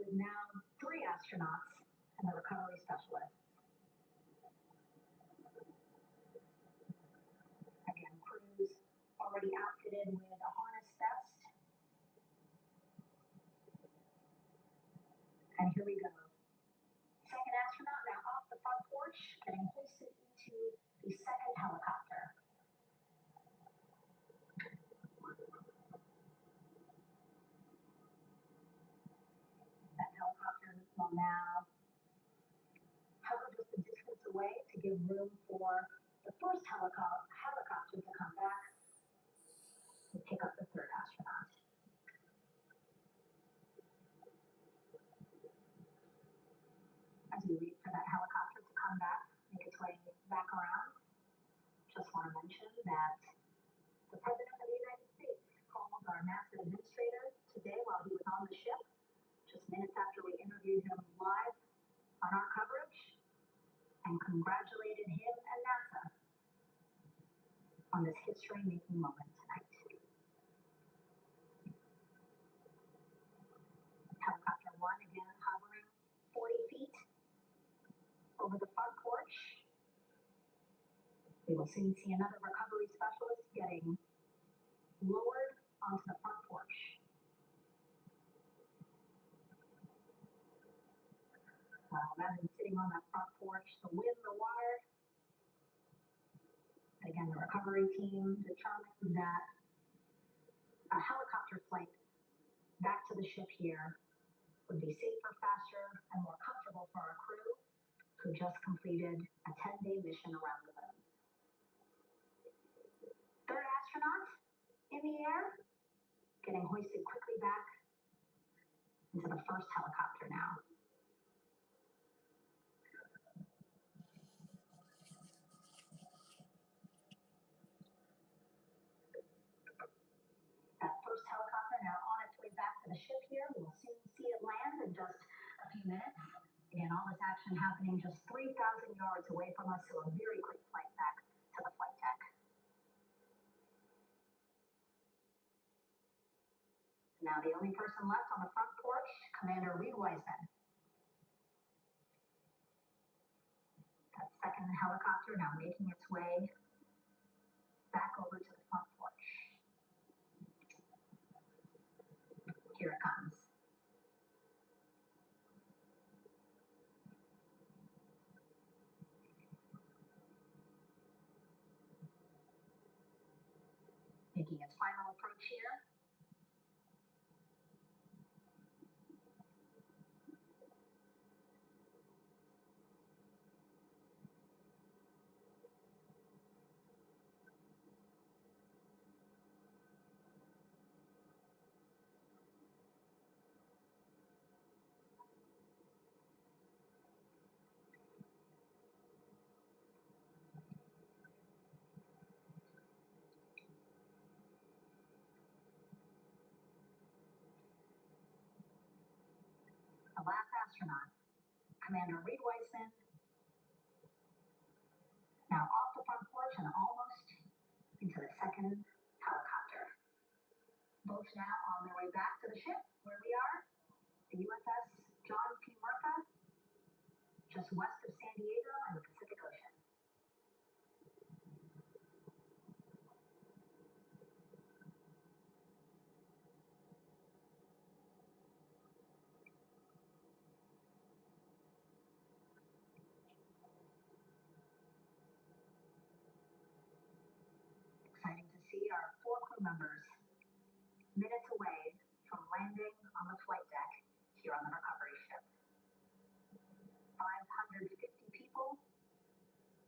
with now 3 astronauts and the recovery specialist. Again, crews already outfitted with a harness vest. And here we go. Second astronaut now off the front porch, getting hoisted into the second helicopter. That helicopter will now hover just a distance away to give room for the first helicopter to come back and pick up the third astronaut. As we wait for that helicopter to come back, make its way back around, just want to mention that the President of the United States called our NASA administrator today while he was on the ship, just minutes after we interviewed him live on our coverage, and congratulated him and NASA on this history-making moment tonight. Helicopter 1 again hovering 40 feet over the front porch. We will soon see another recovery specialist getting lowered onto the front porch. Imagine sitting on that front porch, the wind, the water. Again, the recovery team determined that a helicopter flight back to the ship here would be safer, faster, and more comfortable for our crew who just completed a 10-day mission around the moon. Third astronaut in the air, getting hoisted quickly back into the first helicopter now. That first helicopter now on its way back to the ship here. We'll soon see it land in just a few minutes. Again, all this action happening just 3,000 yards away from us, so a very quick flight back to the flight deck. Now the only person left on the front porch, Commander Reed Wiseman. That second helicopter now making its way back over to the front porch. Here it comes. Making its final approach here. The last astronaut, Commander Reed Wiseman, now off the front porch and almost into the second helicopter. Both now on their way back to the ship where we are, the USS John P. Murtha, just west of San Diego and the Pacific Ocean. Exciting to see our 4 crew members minutes away from landing on the flight deck here on the recovery ship. 550 people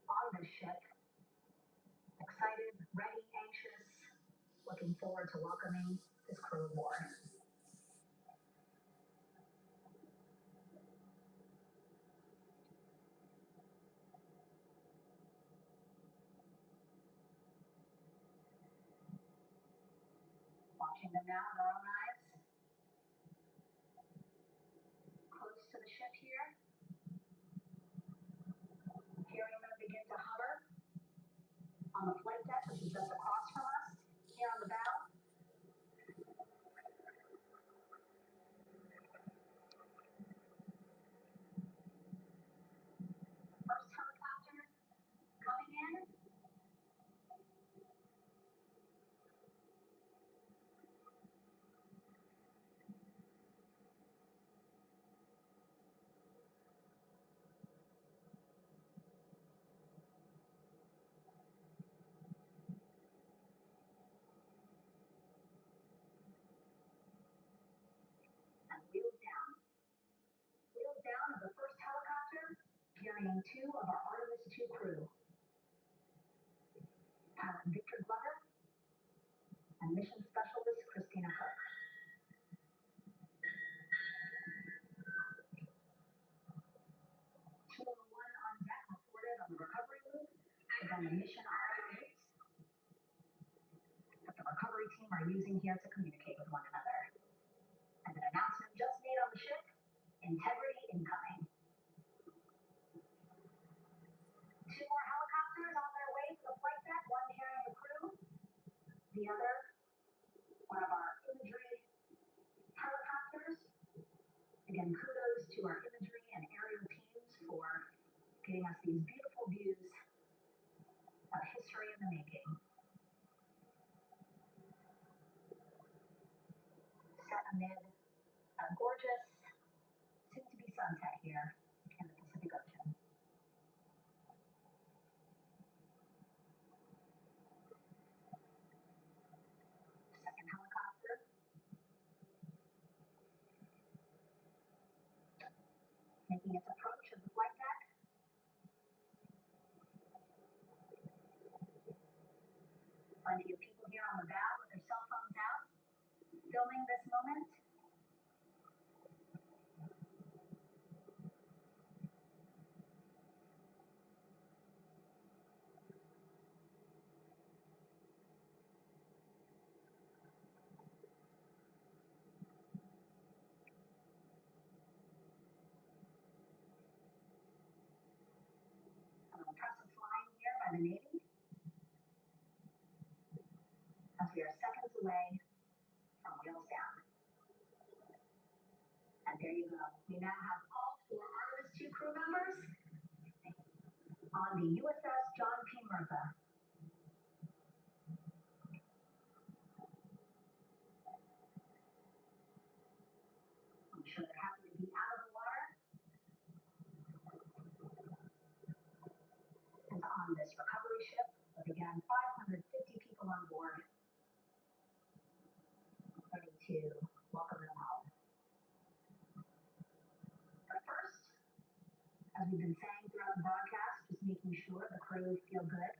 on this ship, excited, ready, anxious, looking forward to welcoming this crew aboard. Watching them now with our own eyes, close to the ship here, hearing them begin to hover on the flight deck, which is just across from us, here on the bow. First helicopter coming in. And wheels down. Wheels down of the first helicopter, carrying 2 of our Artemis II crew. Pilot Victor Glover and Mission Specialist Christina Cook. 201 on deck reported on the recovery loop. Again, the mission ROs that the recovery team are using here to communicate with one another. And an announcement just made on the ship, integrity incoming. 2 more helicopters on their way to the flight deck, one carrying the crew, the other, one of our imagery helicopters. Again, kudos to our imagery and aerial teams for getting us these beautiful views of history in the making. Set amid a gorgeous, soon-to-be sunset here in making its approach of the flight deck. Plenty of people here on the bow with their cell phones out, filming this moment. Some impressive flying here by the Navy, as we are seconds away from wheels down. And there you go. We now have all 4 Artemis II crew members on the USS John P. Murtha. I'm sure they're happy to be out of the water and on this recovery ship with again 550 people on board, ready to welcome them home. But first, as we've been saying throughout the broadcast, just making sure the crew feel good.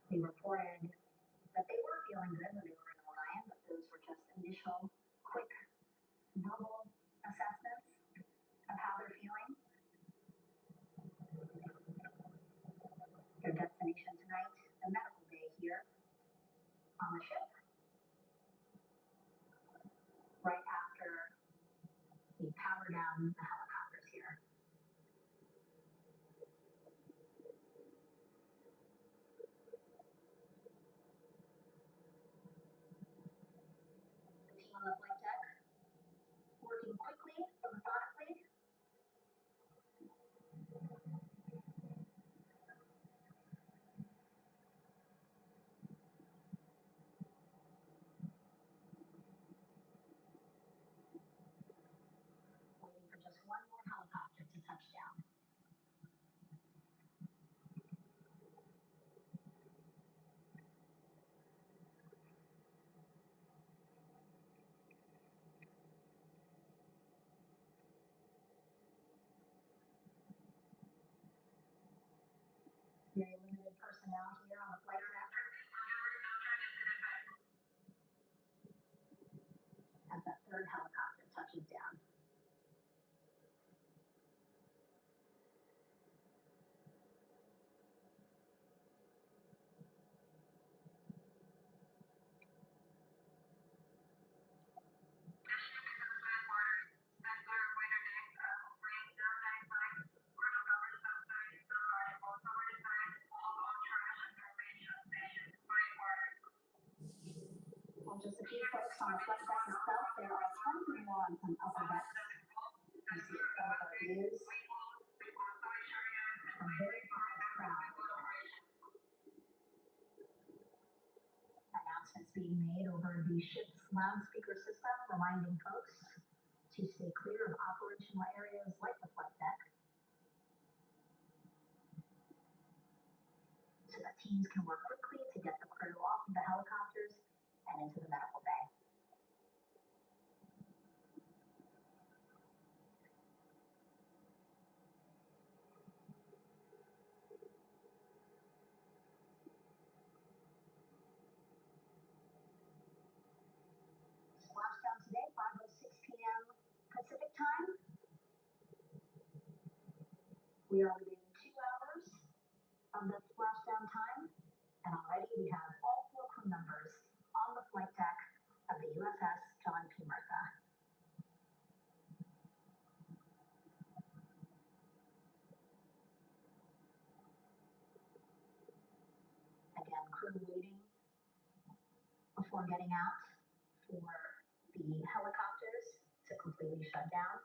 They reported that they were feeling good when they were in Orion, but those were just initial, quick, verbal assessments of how they're feeling. Their destination tonight, the medical bay here on the ship, right after we power down the helicopters here. The team on the flight deck working quickly but methodically. Waiting for just one more helicopter to touch down. Very limited personnel here on the flight deck as that 3rd helicopter touches down. Well, just a few folks on the flight deck itself. There are tons more on some upper decks. You see some of our views. A very fast crowd. Announcements being made over the ship's loudspeaker system, reminding folks to stay clear of operational areas like the flight deck, so that teams can work quickly to get the crew off of the helicopters and into the medical bay. Splashdown today, 5:06 p.m. Pacific time. We are within 2 hours of the splashdown time, and already we have all 4 crew members on the flight deck of the USS John P. Murtha. Again, crew waiting before getting out for the helicopters to completely shut down.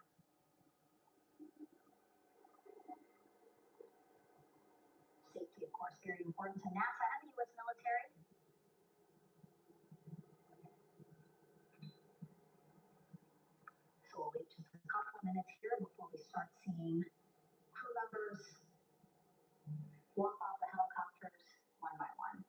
Safety, of course, very important to NASA and the U.S. military. So we'll wait just a couple of minutes here before we start seeing crew members walk off the helicopters one by one.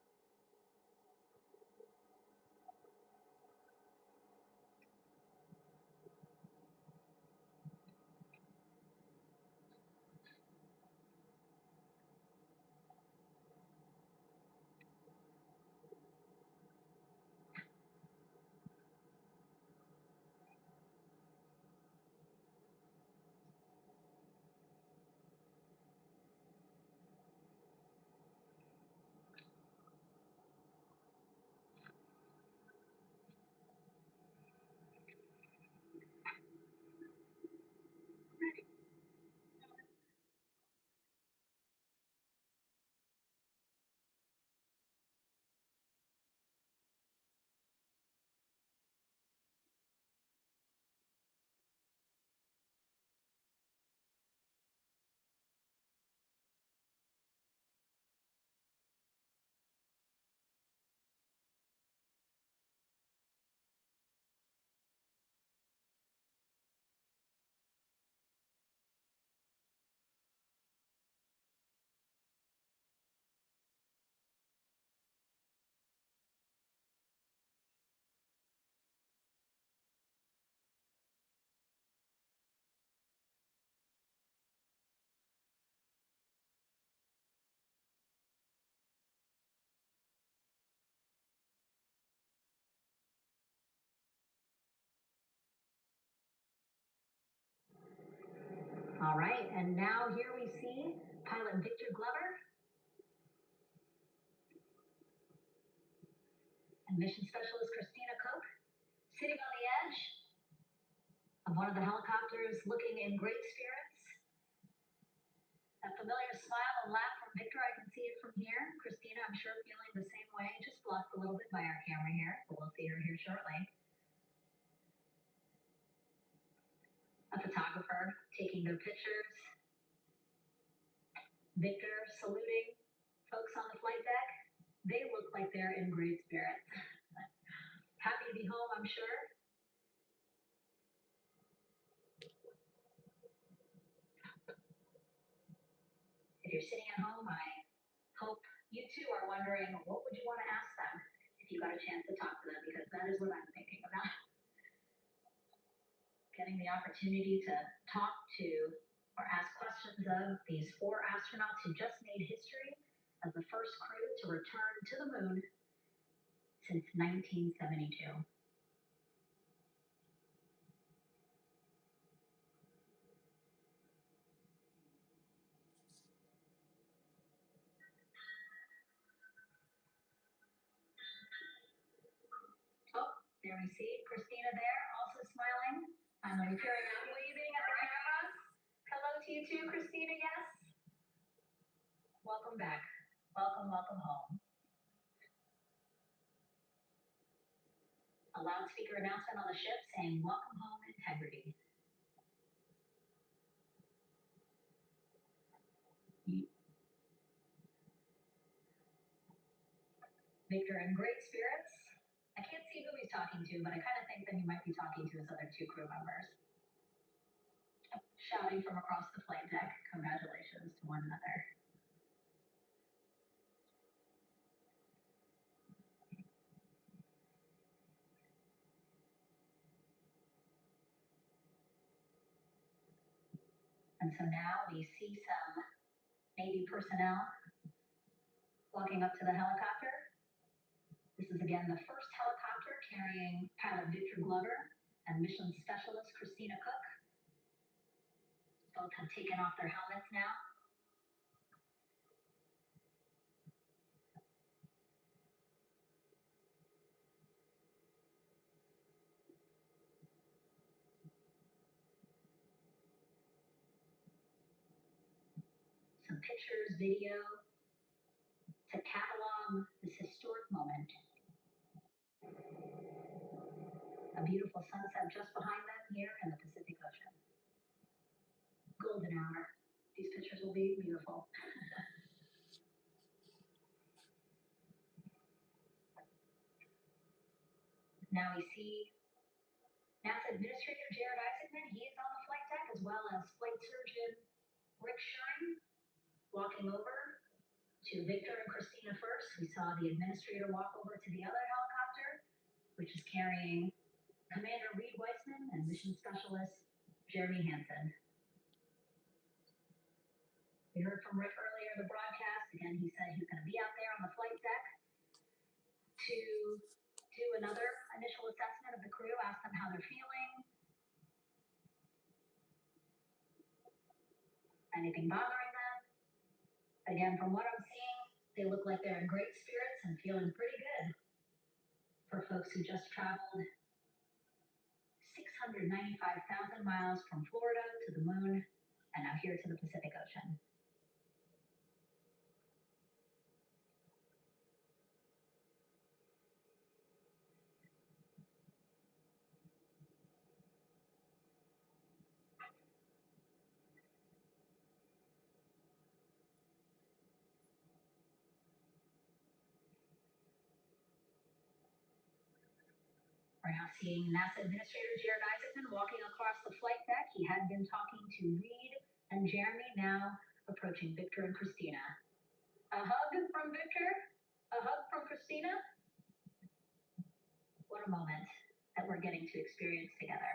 All right, and now here we see pilot Victor Glover and mission specialist Christina Cook sitting on the edge of one of the helicopters, looking in great spirits. That familiar smile and laugh from Victor, I can see it from here. Christina, I'm sure feeling the same way, just blocked a little bit by our camera here, but we'll see her here shortly. A photographer taking their pictures. Victor saluting folks on the flight deck. They look like they're in great spirits. Happy to be home, I'm sure. If you're sitting at home, I hope you too are wondering, what would you want to ask them if you got a chance to talk to them? Because that is what I'm thinking about. Getting the opportunity to talk to or ask questions of these 4 astronauts who just made history as the first crew to return to the moon since 1972. Oh, there we see Christina there, also smiling. I'm appearing out waving at the cameras. Hello to you too, Christina, yes? Welcome back. Welcome, welcome home. A loudspeaker announcement on the ship saying, "Welcome home, integrity." Victor in great spirits. I can't see who he's talking to, but I kind of think that he might be talking to his other 2 crew members. Shouting from across the flight deck, congratulations to one another. And so now we see some Navy personnel walking up to the helicopter. This is again the first helicopter carrying pilot Victor Glover and mission specialist Christina Cook. Both have taken off their helmets now. Some pictures, video to catalog this historic moment. A beautiful sunset just behind them here in the Pacific Ocean. Golden hour. These pictures will be beautiful. Now we see NASA Administrator Jared Isaacman. He is on the flight deck, as well as Flight Surgeon Rick Shine walking over to Victor and Christina first. We saw the administrator walk over to the other helicopter, which is carrying Commander Reed Weissman and Mission Specialist Jeremy Hansen. We heard from Rick earlier in the broadcast. Again, he said he's going to be out there on the flight deck to do another initial assessment of the crew, ask them how they're feeling, anything bothering them. Again, from what I'm seeing, they look like they're in great spirits and feeling pretty good for folks who just traveled 695,000 miles from Florida to the moon and now here to the Pacific Ocean. We're now seeing NASA Administrator Jared Isaacman walking across the flight deck. He had been talking to Reed and Jeremy, now approaching Victor and Christina. A hug from Victor, a hug from Christina. What a moment that we're getting to experience together.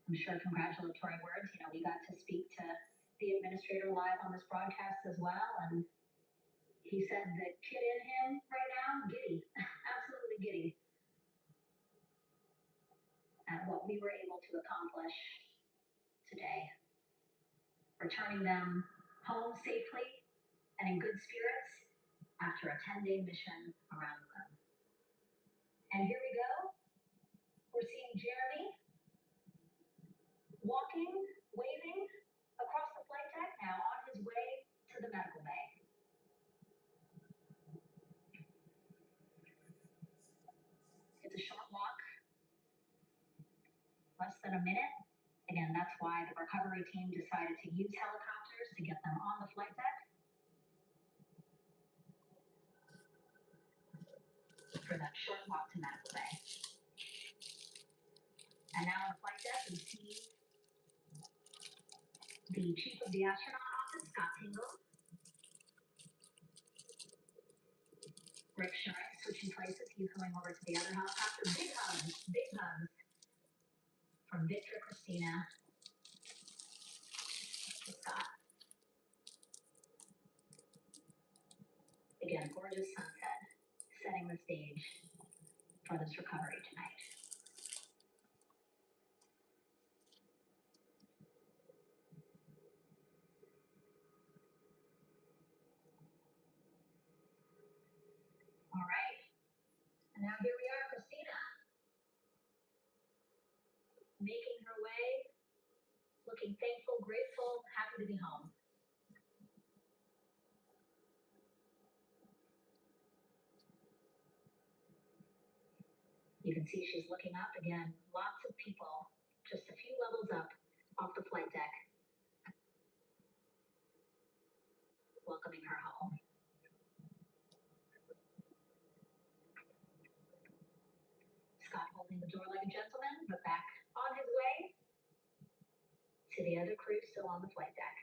I'm sure congratulatory words. You know, we got to speak to the administrator live on this broadcast as well, and he said the kid in him right now, giddy, absolutely giddy. we were able to accomplish today, returning them home safely and in good spirits after a 10-day mission around the moon. And here we go. We're seeing Jeremy walking, waving across the flight deck, now on his way to the medical bay. It's a short walk, less than a minute. Again, that's why the recovery team decided to use helicopters to get them on the flight deck for that short walk to medical bay. And now on the flight deck, we see the chief of the astronaut office, Scott Tingle, Rick Shine, switching places. He's going over to the other helicopter. Big hugs from Victor, Christina, to Scott. Again, gorgeous sunset, setting the stage for this recovery tonight. All right. And now here we are, Christina, making her way, looking thankful, grateful, happy to be home. You can see she's looking up again. Lots of people, just a few levels up off the flight deck, welcoming her home. Scott holding the door like a gentleman, but back on his way to the other crew still on the flight deck.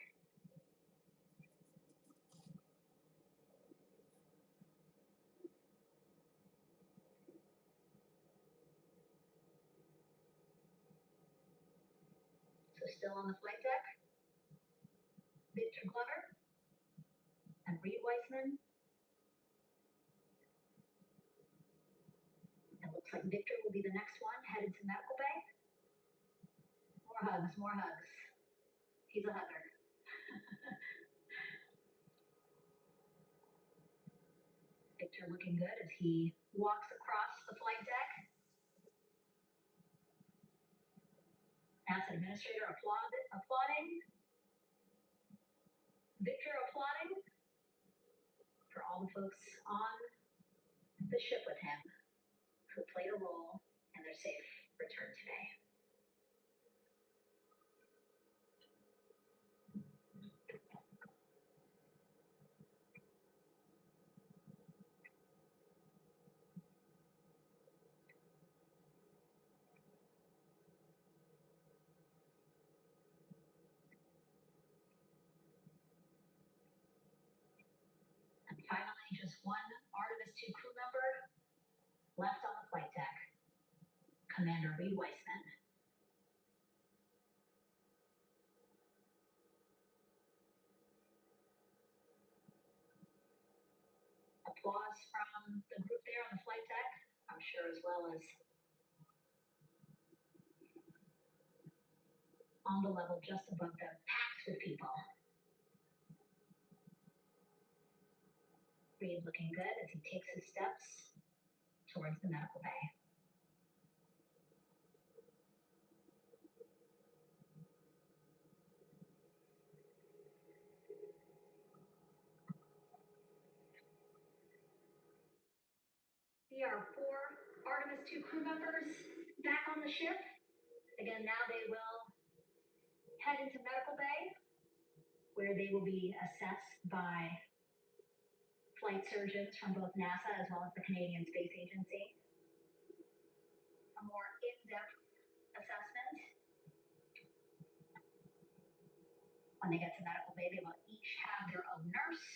So still on the flight deck, Victor Glover and Reed Weissman. It looks like Victor will be the next one headed to medical bay. More hugs, more hugs. He's a hugger. Victor looking good as he walks across the flight deck. NASA administrator applauding. Victor applauding for all the folks on the ship with him who played a role in their safe return today. And finally, just one Artemis II crew member left on the flight deck, Commander Reed Weissman. Applause from the group there on the flight deck, I'm sure, as well as on the level just above them, packed with people. Reed looking good as he takes his steps towards the medical bay. There are 4 Artemis II crew members back on the ship. Again, now they will head into medical bay, where they will be assessed by flight surgeons from both NASA as well as the Canadian Space Agency. A more in-depth assessment. When they get to medical bay, they will each have their own nurse.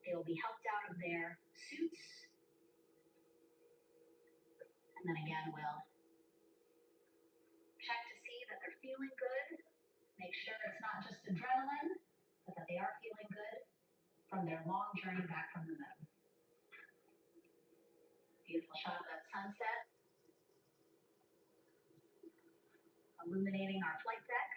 They will be helped out of their suits. And then again, we'll check to see that they're feeling good. Make sure it's not just adrenaline, but that they are feeling good from their long journey back from the moon. Beautiful shot of that sunset. illuminating our flight deck.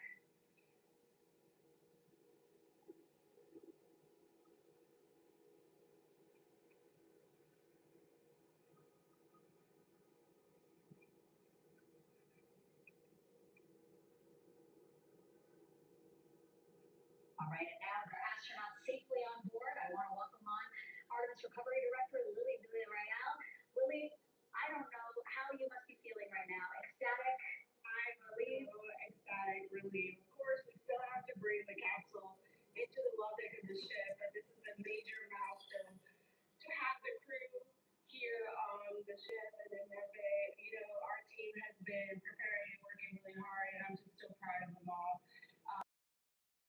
All right, and now with our astronauts safely on board, I want to welcome on Artemis Recovery Director Lily Villarreal. Lily, I don't know how you must be feeling right now. Ecstatic? I'm relieved, ecstatic, relieved. Of course, we still have to bring the capsule into the well deck of the ship, but this is a major milestone to have the